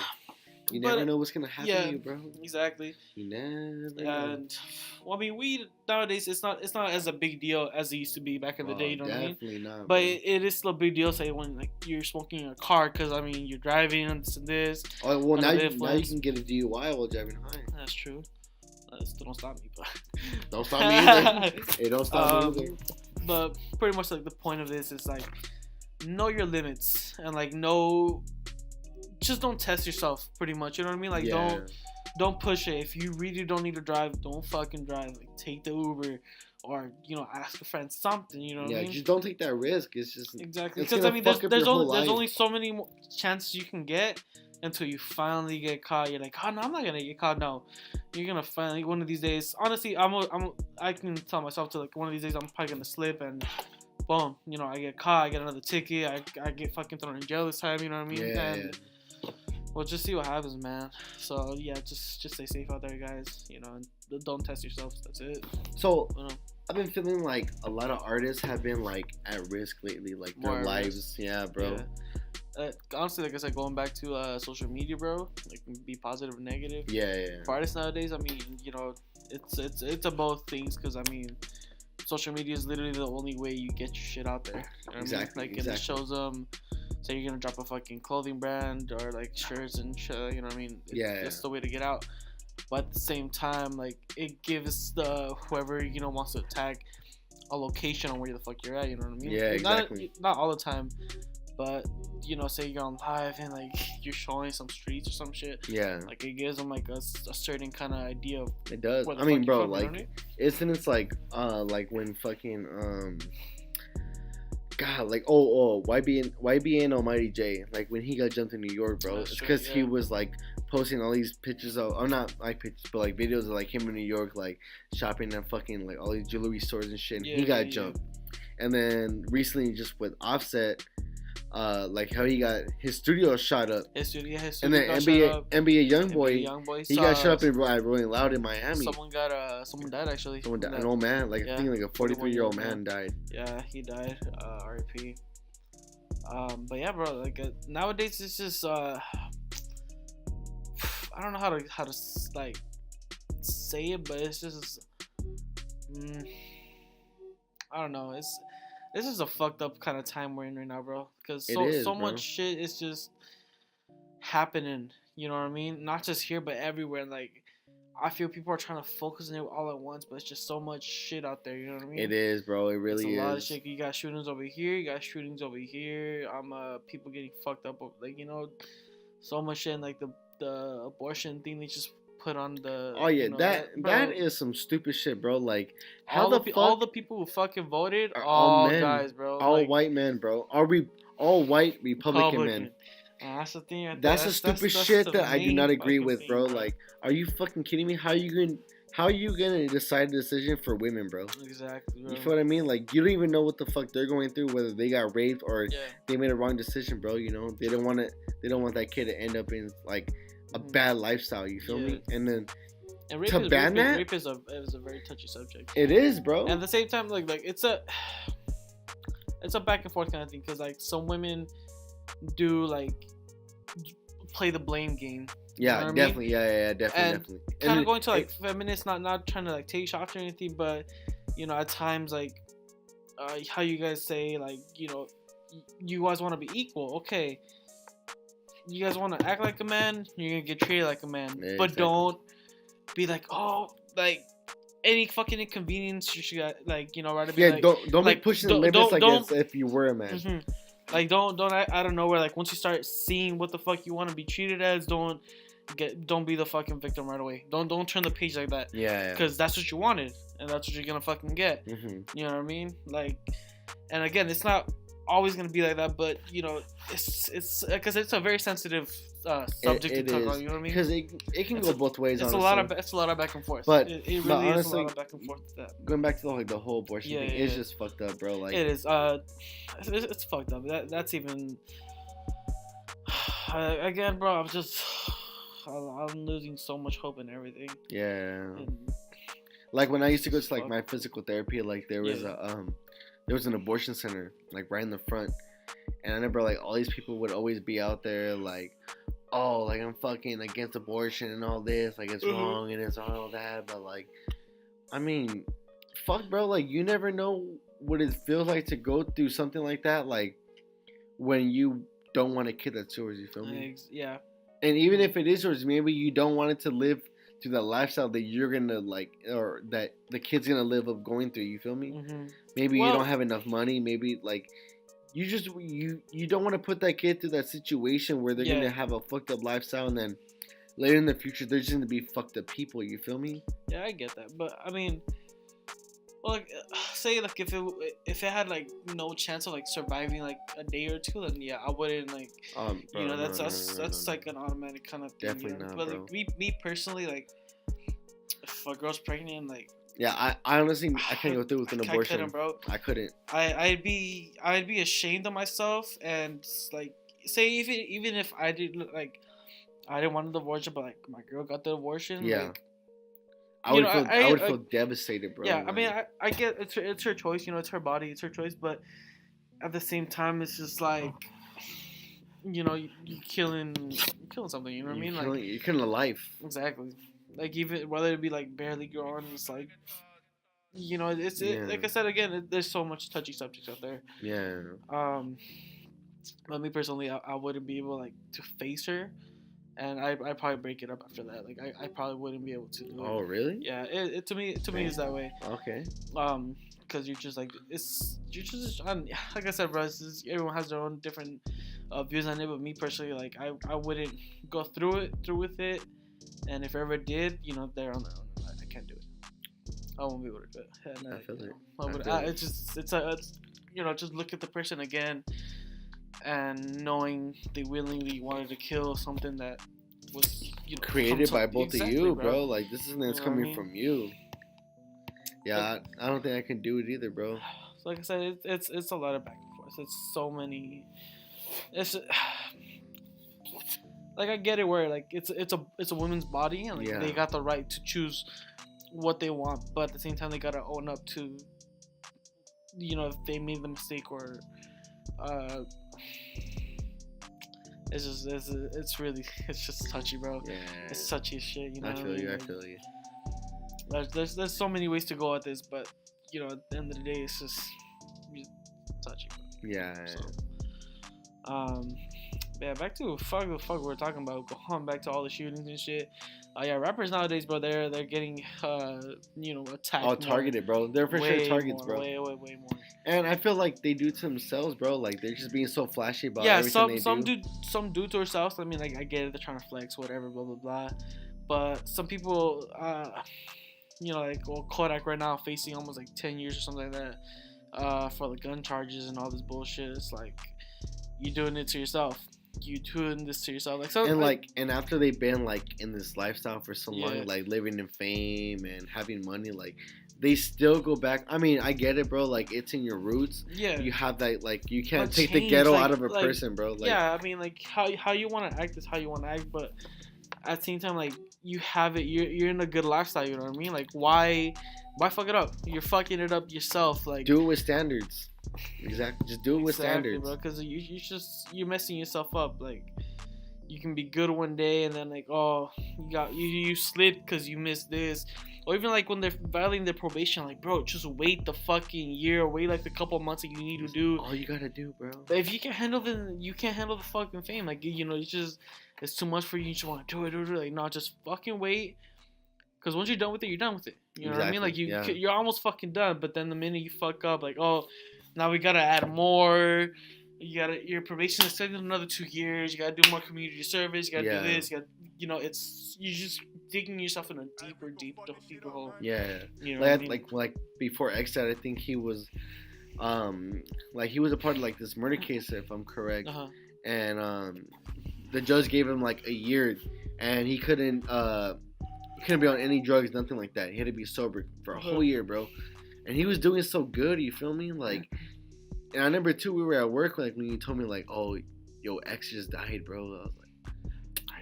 you never know what's gonna happen to you, bro. Exactly. You never know. And well, I mean, weed nowadays it's not as a big deal as it used to be back in the day. You know what I mean? Definitely not. But it is still a big deal, say when like you're smoking in a car, because I mean you're driving and this and this. Oh well, now you can get a DUI while driving high. That's true. Still don't stop me, but don't stop me either. Hey, don't stop me either. But pretty much like the point of this is like know your limits and like just don't test yourself. Pretty much, you know what I mean? Like don't push it. If you really don't need to drive, don't fucking drive. Like take the Uber or ask a friend something. You know what I mean? Yeah, just don't take that risk. It's just exactly because I mean there's only so many chances you can get. Until you finally get caught, you're like, oh no, I'm not gonna get caught. No, you're gonna finally one of these days. Honestly, I can tell myself to like one of these days I'm probably gonna slip and boom, I get caught, I get another ticket, I get fucking thrown in jail this time. You know what I mean? And we'll just see what happens, man. So yeah, just stay safe out there, guys. And don't test yourselves. That's it. So I've been feeling like a lot of artists have been like at risk lately, like their lives. Yeah, bro. Yeah. Honestly, like I said, going back to social media, bro, like be positive or negative. Yeah. For artists nowadays, I mean, it's a both things because I mean, social media is literally the only way you get your shit out there. You know exactly. I mean? Like it shows them, say you're gonna drop a fucking clothing brand or like shirts and shit. You know what I mean? It's the way to get out. But at the same time, like it gives the whoever wants to tag a location on where the fuck you're at. You know what I mean? Yeah, exactly. Not all the time. But say you're on live and like you're showing some streets or some shit. Yeah. Like it gives them like a certain kind of idea of. It does. I mean, bro, like it's like when fucking God, like YBN Almighty J, like when he got jumped in New York, bro. It's because he was like posting all these pictures of, or not like pictures, but like videos of like him in New York, like shopping at fucking like all these jewelry stores and shit. And he got jumped. And then recently, just with Offset. Like how he got his studio shot up. His studio and then NBA Youngboy, he got shot up in Rolling Loud in Miami. Someone died actually. Someone died, an old man, like I think like a 43-year-old man died. Yeah, he died. R.I.P. But yeah, bro, like nowadays it's just I don't know how to like say it, but it's just I don't know. This is a fucked up kind of time we're in right now, bro. Because so much shit is just happening. You know what I mean? Not just here, but everywhere. Like, I feel people are trying to focus on it all at once, but it's just so much shit out there. You know what I mean? It is, bro. It really is. A lot of shit. You got shootings over here. You got shootings over here. People getting fucked up. Like, so much shit. And, like, the abortion thing they just put on the. Oh yeah, you know, that is some stupid shit, bro. Like, how the fuck all the people who fucking voted, are all all men, guys, bro, all like, white men, bro? Are we all white Republican men? Republican. And that's the thing. That's a stupid shit the that I do main not agree fucking with, thing, bro. Like, are you fucking kidding me? How are you gonna decide the decision for women, bro? Exactly, bro. You feel what I mean? Like, you don't even know what the fuck they're going through, whether they got raped or Yeah. they made a wrong decision, bro. You know, they don't want that kid to end up in like a Mhm. bad lifestyle. You feel me? And then And rape to is, ban that? rape is a very touchy subject. It is, bro. And at the same time, like it's a back and forth kind of thing, because like some women do like play the blame game. Yeah, you know definitely. Yeah, definitely. Kind of going to like feminists, not trying to like take shots or anything, but you know, at times like how you guys say, like, you know, you guys want to be equal. Okay, you guys want to act like a man, you're gonna get treated like a man. Yeah, but exactly. don't be like, oh, like any fucking inconvenience you should, like, you know, rather be like, don't be like, pushing don't- the limits like don't- as if you were a man. Mhm. Like don't I don't know where, like, once you start seeing what the fuck you want to be treated as, don't be the fucking victim right away. Don't turn the page like that, Yeah. because that's what you wanted and that's what you're gonna fucking get. Mm-hmm. You know what I mean? Like, and again, it's not always gonna be like that, but you know, it's because it's a very sensitive subject to talk about. You know what I mean? Because it can go both ways. It's honestly. a lot of back and forth. But it really but is honestly, a lot of back and forth with that. going back to the whole abortion Yeah, thing, yeah, it's yeah. just fucked up, bro. Like, It is. It's fucked up. That's even. Again, bro, I'm losing so much hope in everything. yeah. And, Like when I used to go to like Fuck. my physical therapy, like there was there was an abortion center like right in the front, and I remember like all these people would always be out there like, oh, like I'm fucking against abortion and all this, like it's Mhm. wrong and it's all that, but like, I mean, fuck, bro, like you never know what it feels like to go through something like that, like when you don't want a kid that's yours, you feel me? yeah. And even if it is yours, maybe you don't want it to live through the lifestyle that you're gonna like, or that the kid's gonna live up going through. You feel me? Mm-hmm. Maybe you Well- don't have enough money. Maybe like you don't want to put that kid through that situation where they're Yeah. gonna have a fucked up lifestyle, and then later in the future they're just gonna be fucked up people. You feel me? Yeah, I get that, but I mean, well, like, say like if it had like no chance of like surviving like a day or two, then yeah, I wouldn't like. Bro, You know, no, that's no. like an automatic kind of thing. Definitely you know? not, But bro. like me personally, like, if a girl's pregnant, like, Yeah, I honestly I can't go through with an I abortion. couldn't, bro. I couldn't. I'd be ashamed of myself, and like, say even if I didn't like, I didn't want the abortion, but like my girl got the abortion. Yeah. Like, I You would know, feel I- I would I- feel devastated, bro. yeah, I mean, like- I get it's her choice. You know, it's her body, it's her choice. But at the same time, it's just like, you know, you're killing something. You know what I mean? Like, you're killing a life. exactly. Like, even whether it be like barely grown, it's like, you know, Yeah. like I said again, there's so much touchy subjects out there. Yeah. But me personally, I wouldn't be able like to face her, and I probably break it up after that. Like I probably wouldn't be able to do it. Oh, really? Yeah, it to me is that way. Okay. Because you're just like you're just like I said, bro. Everyone has their own different views on it. But me personally, like I wouldn't go through with it. And if I ever did, you know, they're on their own. I can't do it. I won't be able to do it. And, I feel you it. know, I but feel it. it's you know, just look at the person again, and knowing they willingly wanted to kill something that was, you know, Created by both exactly, of you, bro. Like this isn't You it's know what I coming mean? from you. Yeah, I don't think I can do it either, bro. So like I said, it's a lot of back and forth. It's so many. It's like I get it where like it's a woman's body, and like Yeah. they got the right to choose what they want, but at the same time they gotta own up to, you know, if they made the mistake, or it's really it's just touchy, bro. Yeah. It's touchy as shit, you know. I what feel you. I Like, feel you. there's so many ways to go at this, but you know, at the end of the day, it's just touchy, bro. Yeah. So, yeah, back to the fuck we're talking about. Going back to all the shootings and shit. Yeah, rappers nowadays, bro, they're getting you know, attacked. Oh, more. targeted, bro. They're for Way sure targets, more, bro. Way more. And I feel like they do it to themselves, bro. Like they're just being so flashy about Yeah, everything they some do. do to themselves. I mean, like I get it, they're trying to flex, whatever, blah blah blah. But some people, like Kodak right now facing almost like 10 years or something like that, for the gun charges and all this bullshit. It's like you doing it to yourself. You doing this to yourself. Like so, and after they've been like in this lifestyle for so long, Yeah. like living in fame and having money, like they still go back. I mean, I get it, bro. Like it's in your roots. yeah. You have that. Like you can't But take the change, ghetto like- out of a like, person, bro. Like, Yeah, I mean, like how you want to act is how you want to act, but at the same time, like you have it, you're in a good lifestyle. You know what I mean? Like why fuck it up? You're fucking it up yourself. Like do it with standards. Exactly. Just do it with standards. bro. Because you're messing yourself up. Like you can be good one day and then like you slipped because you missed this, or even like when they're violating their probation, like bro, just wait the fucking year, wait like the couple months that you need to do. All you gotta do, bro. But if you can handle you can't handle the fucking fame. Like it's too much for you. You just want to do it. Like no, just fucking wait. Because once you're done with it, you're done with it. You know what I mean? Like you're almost fucking done. But then the minute you fuck up, like now we gotta add more. Your probation is extended another 2 years. You gotta do more community service. You gotta do this. You're just digging yourself in a deeper hole. Yeah. You know what I mean? Like before X died, I think he was, like he was a part of like this murder case, if I'm correct. Uh-huh. And the judge gave him like a year, and he couldn't be on any drugs, nothing like that. He had to be sober for a whole year, bro. And he was doing so good. You feel me? Like. And I remember too, we were at work like when you told me like, oh, yo, X just died, bro. I was like,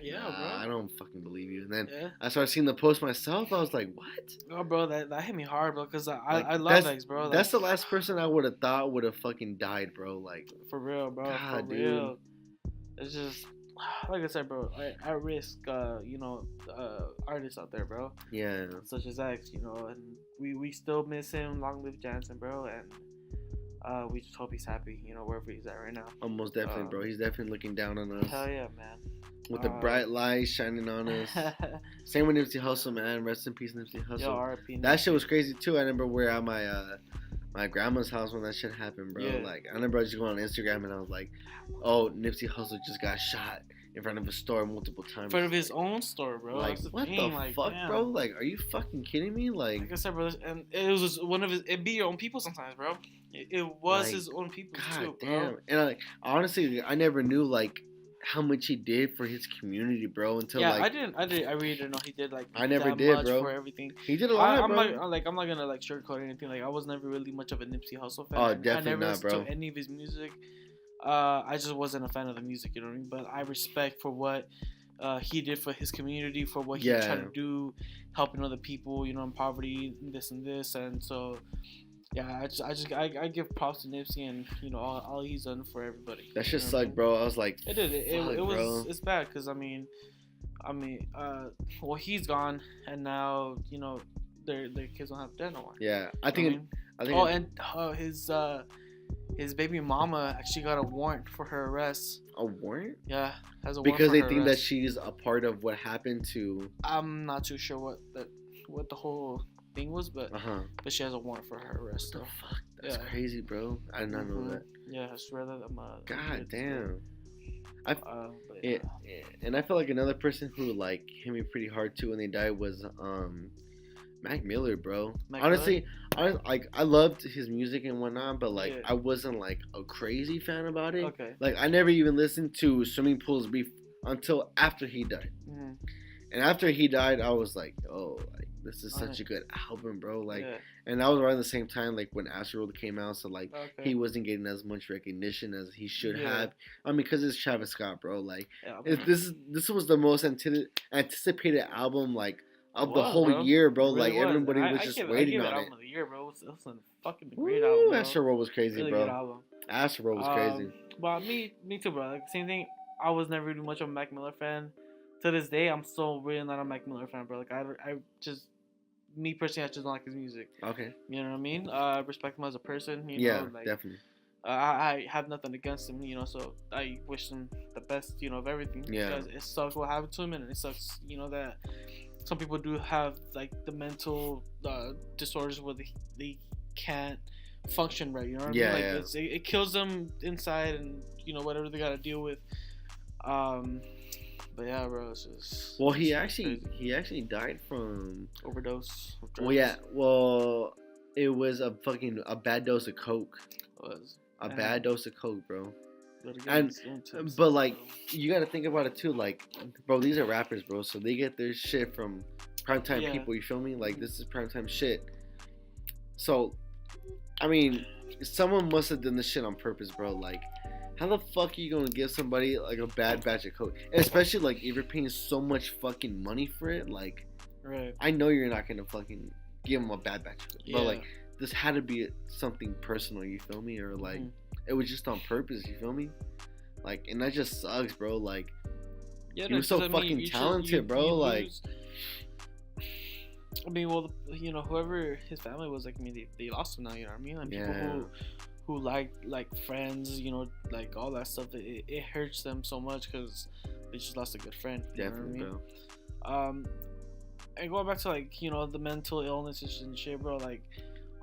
yeah, nah, bro. I don't fucking believe you. And then Yeah. I started seeing the post myself. I was like, what? Oh, bro, that hit me hard, bro. Cause I love that's, X, bro. Like, that's the last person I would have thought would have fucking died, bro. Like for real, bro. God, For real. It's just like I said, bro. I risk, artists out there, bro. Yeah. Such as X, and we still miss him. Long live Jansen, bro, and we just hope he's happy, wherever he's at right now. Almost definitely, bro. He's definitely looking down on us. Hell yeah, man. With the bright light shining on us. Same with Nipsey Hussle, man. Rest in peace, Nipsey Hussle. Yo, R.I.P. That shit was crazy too. I remember we were at my grandma's house when that shit happened, bro. Yeah. Like I remember I was just going on Instagram and I was like, oh, Nipsey Hussle just got shot in front of a store multiple times. In front of his own store, bro. Like, what the fuck, damn. bro? Like, are you fucking kidding me? Like I said, bro, and it was just one of his. It be your own people sometimes, bro. It was like, his own people God too, bro. damn. And like, honestly, I never knew like how much he did for his community, bro. Until Yeah, like, I really didn't know he did like. I never that did, much bro. For everything. he did a lot, I'm bro. not gonna like sugarcoat anything. Like I was never really much of a Nipsey Hussle fan. Oh, I definitely never not, listened bro. to any of his music. I just wasn't a fan of the music, you know what I mean? But I respect for what he did for his community, for what he Yeah. tried to do, helping other people, in poverty, this and this, and so. Yeah, I give props to Nipsey and all he's done for everybody. That shit You know what I sucked, mean? bro. I was like, It did. It was. bro. It's bad because well, he's gone, and now their kids don't have dad no more. Yeah, I I think. mean, I think. oh, and his baby mama actually got a warrant for her arrest. A warrant? Yeah, has a warrant Because for they her think that arrest. she's a part of what happened to. I'm not too sure what the whole thing was, but Uh-huh. but she has a warrant for her arrest. The So. fuck? That's Yeah. crazy, bro. I did not know Mhm. that. Yeah, I swear that I'm God damn. But Yeah, and I feel like another person who like hit me pretty hard too when they died was Mac Miller, bro. Mac Honestly, I loved his music and whatnot, but like Yeah. I wasn't like a crazy fan about it. Okay. Like I never even listened to Swimming Pools Beef until after he died. hmm And after he died, I was like, oh, like this is such Alright. a good album, bro. Like, yeah. and that was around the same time like when Astroworld came out, so like Okay. he wasn't getting as much recognition as he should Yeah. have. I mean, because it's Travis Scott, bro. Like, Yeah, this was the most anticipated album like of the was, whole bro. year, bro. It really Like everybody I- was I just give- I waiting give on album it. of the year, bro. It was a fucking great album. Ooh, Bro. Astroworld was crazy, Really bro. good album. Astroworld was crazy. But me too, bro. Like same thing. I was never really much of a Mac Miller fan. To this day, I'm still really not a Mac Miller fan, bro. Like I just, me personally, I just don't like his music. Okay. You know what I mean? I respect him as a person. Yeah, know, like, definitely. I have nothing against him, so I wish him the best, of everything. Yeah. Because it sucks what happened to him, and it sucks, that some people do have like the mental disorders where they can't function right. You know what Yeah, I mean? Like it kills them inside, and whatever they gotta deal with. But yeah, bro, it's just. Well, it's crazy. he actually died from. Overdose. Of Well, yeah. drugs. Well, it was a bad dose of coke. Was. A And- bad dose of coke, bro. But again, And it's intense, but like bro. you got to think about it too. Like, bro, these are rappers, bro. So they get their shit from primetime Yeah. people. You feel me? Like this is primetime shit. So, I mean, someone must have done this shit on purpose, bro. Like, how the fuck are you gonna give somebody like a bad batch of coke? And especially like if you're paying so much fucking money for it. Like, Right. I know you're not gonna fucking give them a bad batch of coke. Yeah. But like, this had to be something personal. You feel me? Or like, Mhm. it was just on purpose. You feel me? Like, and that just sucks, bro. Like, Yeah, he was so fucking you talented, bro, like- I mean, well, you know, whoever his family was, like, I mean, they lost him now. You know what I mean? Like, Yeah. people who like friends, you know, like all that stuff. It hurts them so much because they just lost a good friend. You definitely, know what bro. I mean? And going back to like, you know, the mental illnesses and shit, bro. Like,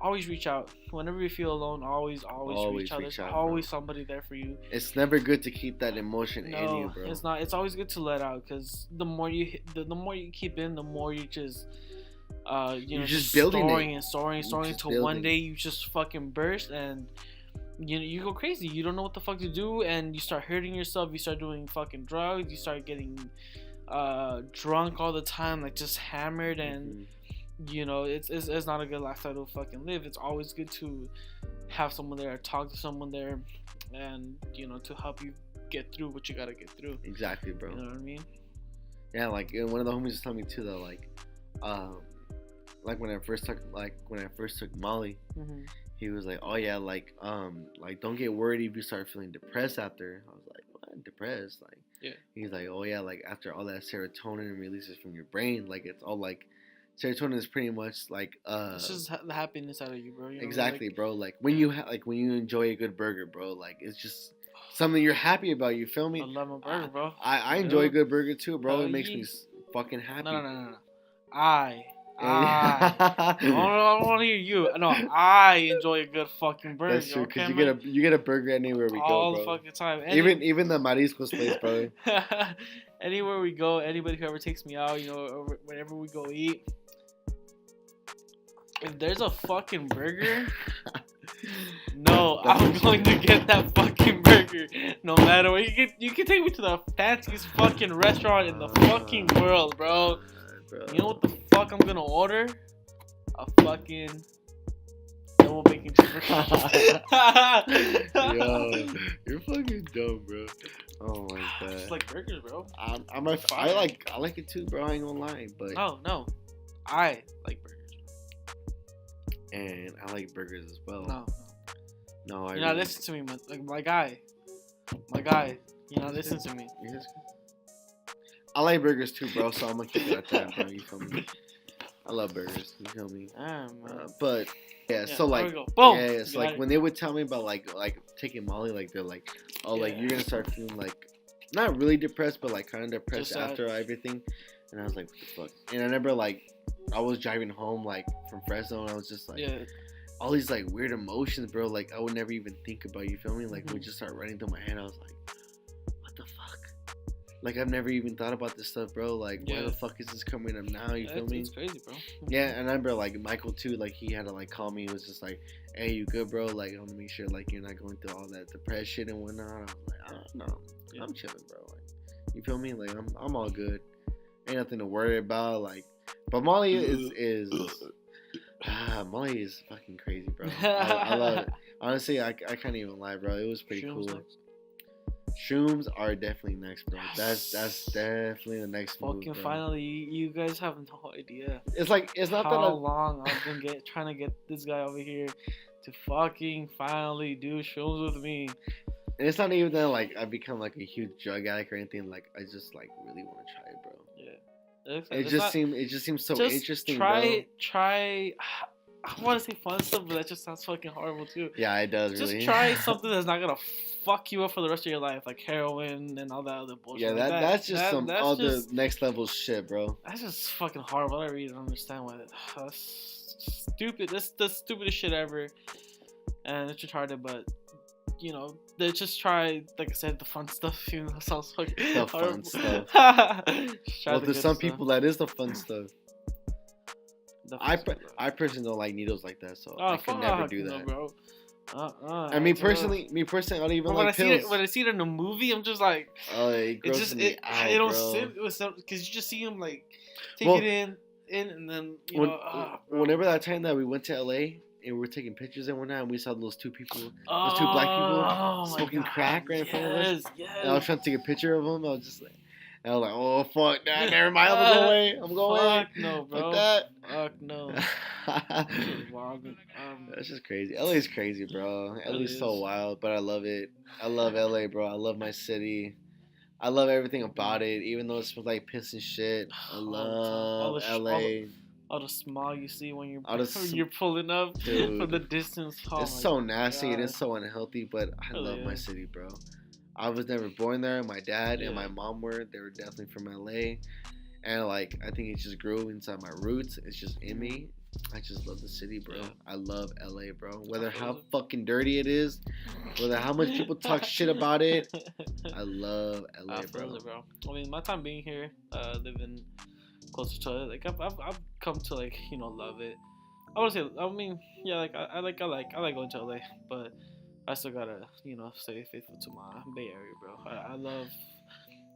always reach out whenever you feel alone. Always Always reach out. reach There's out, always bro. somebody there for you. It's never good to keep that emotion in No, you, bro. it's not. It's always good to let out because the more you the more you keep in, the more you just you know, just building storing it. and storing You're until just one building. day you just fucking burst and you go crazy. You don't know what the fuck to do and you start hurting yourself. You start doing fucking drugs. You start getting drunk all the time, like just hammered, and Mhm. you know it's not a good lifestyle to fucking live. It's always good to have someone there, talk to someone there, and you know, to help you get through what you gotta get through. Exactly, bro. You know what I mean? Yeah, like one of the homies was telling me too that like when I first took Molly, Mm-hmm. he was like, oh yeah, like don't get worried if you start feeling depressed after. I was like, what? Depressed? Like, Yeah. He's like, oh yeah, like after all that serotonin releases from your brain, like it's all like serotonin is pretty much like It's just the happiness out of you, bro. You know, exactly, like, bro. Like when you when you enjoy a good burger, bro. Like it's just something you're happy about. You feel me? I love my burger, bro. I enjoy a good burger too, bro. Hell It makes yeah. me fucking happy. No. I I don't want to hear you. No, I enjoy a good fucking burger. That's true, okay, cause man? you get a burger anywhere we all go, the bro. fucking time. Even the mariscos place, bro. Anywhere we go, anybody who ever takes me out, you know, or whenever we go eat, if there's a fucking burger, no, I'm going to get that fucking burger. No matter what, you can take me to the fanciest fucking restaurant in the fucking world, bro. You know what the fuck I'm gonna order? A fucking double bacon cheeseburger. Yo, you're fucking dumb, bro. Oh my god. Just like burgers, bro. I like it too, bro. I ain't gonna lie, but No, I like burgers. and I like burgers as well. No, No, I you're not listening to me, like my guy. You're not listening to me. Yes. I like burgers too, bro. So I'm gonna keep it at that, bro. You feel me? I love burgers. You feel me? Man. But yeah, so there like, we go. Boom. yeah, it's Got like it. when they would tell me about like taking Molly, like they're like, oh, like Yeah. you're gonna start feeling like not really depressed, but like kind of depressed Just sad. after everything. And I was like, what the fuck? And I remember like I was driving home like from Fresno, and I was just like, Yeah. all these like weird emotions, bro. Like I would never even think about. You feel me? Like Mhm. would just start running through my head. I was like, what the fuck? Like I've never even thought about this stuff, bro. Like why Yeah. the fuck is this coming up now? You feel me? It's crazy, bro. Yeah, and I remember like Michael too. Like he had to like call me. It was just like, hey, you good, bro? Like I want to make sure like you're not going through all that depression and whatnot. I was like, I don't know. Yeah. I'm chilling, bro. Like you feel me? Like I'm all good. Ain't nothing to worry about. Like, but Molly is Molly is fucking crazy, bro. I love it. Honestly, I can't even lie, bro. It was pretty Shrooms cool. next. Shrooms are definitely next, bro. Yes. That's definitely the next move, Fucking bro. finally, you guys have no idea It's like it's not how that long I've been trying to get this guy over here to fucking finally do shrooms with me. and it's not even that like I become like a huge drug addict or anything. Like I just like really want to try it, bro. Yeah. It just seems so just interesting, try bro. I want to say fun stuff, but that just sounds fucking horrible too. Yeah, it does Just really. try something that's not gonna fuck you up for the rest of your life, like heroin and all that other bullshit. Yeah, like that's just some that's other just- next level shit, bro. That's just fucking horrible. I really don't understand why. That's stupid. That's the stupidest shit ever, and it's retarded. But they just try, like I said, the fun stuff. Sounds fucking The fun horrible. stuff. Just try Well, the to good some stuff. people, that is the fun stuff. The fun I stuff, bro. I personally don't like needles like that, so Oh, I could never fuck do no, that. bro. I mean, personally, I don't even But when like I see it, pills. when I see it in a movie, I'm just like, Oh, it it grosses just me out, it don't bro. sit with some, because you just see him like take Well, it in, and then bro. Whenever that time that we went to LA and we were taking pictures and whatnot, and we saw those two people, Oh, those two black people my smoking God, crack right in front of us, yes. and I was trying to take a picture of them. I was just like, I was like, oh fuck, nah, never mind, I'm gonna go away. I'm going away. Fuck no, bro. Fuck that. Fuck no. That's just crazy. LA's crazy, bro. LA's so is. wild, but I love it. I love LA, bro. I love my city. I love everything about it, even though it smells like piss and shit. I love LA. All the smog you see when All the when you're pulling up Dude. from the distance. Oh It's my so nasty and God. it's so unhealthy, but I Hell love my yeah. city, bro. I was never born there. My dad and Yeah. my mom were. They were definitely from LA. And like I think it just grew inside my roots. It's just in me. I just love the city, bro. Yeah. I love LA, bro. Whether feel how it. fucking dirty it is, whether how much people talk shit about it, I love LA, I feel bro. it, bro. I mean, my time being here, living closer to it, like I've come to like love it. I would say, I mean, yeah, like I like going to LA, but I still gotta stay faithful to my Bay Area, bro.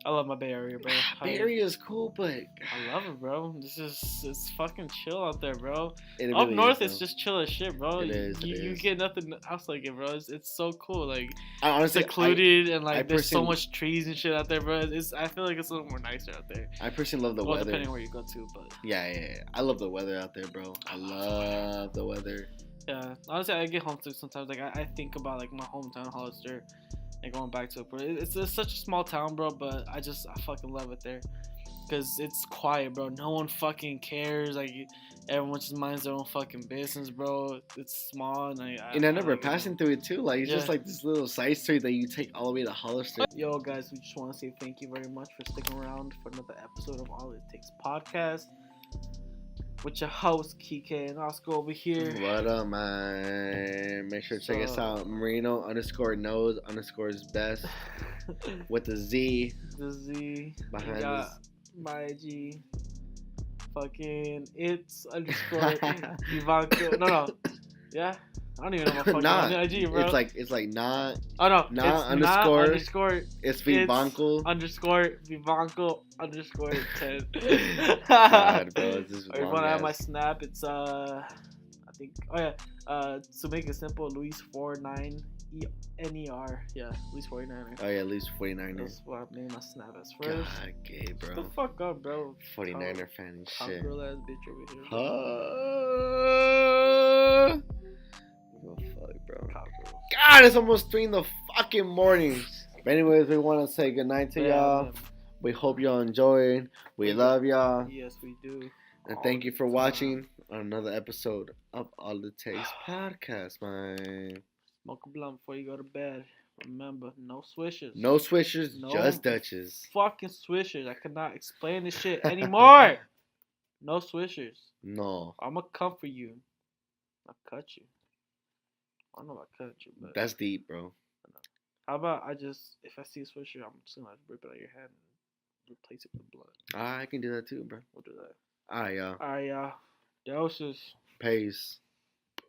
I love my Bay Area, bro. Bay Area is cool, but I love it, bro. It's fucking chill out there, bro. it Up really north, is, it's though. just chill as shit, bro. It is, You get nothing else like it, bro. It's so cool, like I honestly, secluded and like I there's so personally- much trees and shit out there, bro. I feel like it's a little more nicer out there. I personally love the Well, weather. depending where you go to, but Yeah. I love the weather out there, bro. I love the weather. yeah, honestly, I get homesick sometimes. Like I think about like my hometown, Hollister, and going back to it, bro. It's such a small town, bro, but I fucking love it there. Cause it's quiet, bro. No one fucking cares. Like everyone just minds their own fucking business, bro. It's small, and I remember like it, passing through it too. Like it's just Yeah. like this little side street that you take all the way to Hollister. Yo, guys, we just want to say thank you very much for sticking around for another episode of All It Takes podcast with your host Kike and Oscar over here. What up, man? Make sure to check us So- out. Marino_knows_is best with the Z The Z behind we got this. my IG. Fucking it's underscore Ivanka. No. Yeah. I don't even know my fucking Nah, IG, bro. It's like not. Oh no. nah, it's underscore. Not underscore It's Vivanko. underscore Vivanko underscore 10. God, bro, it's just Or if you long wanna have my ass. snap, it's I think to make it simple, Luis49 NER. Yeah, Luis49er. Oh yeah, at least 49er. That's what I named my snap as first. God, gay, Shut bro. the fuck up, bro. 49er fan and Top shit. girl ass bitch over here. Oh fuck, bro. Top girl. God, it's almost 3 in the fucking morning. But anyways, we want to say goodnight to y'all. man. We hope y'all enjoyed. We love y'all. Yes, we do. And All thank you the for time. watching on another episode of All It Takes podcast, man. Smoke a blunt before you go to bed. Remember, no swishes. No swishers, No. just Dutches. Fucking swishers. I cannot explain this shit anymore. No swishers. No, I'ma come for you. I'll cut you. I don't know if I cut you, but that's deep, bro. how about if I see a swisher, I'm just gonna rip it out of your hand and replace it with blood. I can do that too, bro. We'll do that. Alright, y'all. Alright, y'all. Doses. Peace.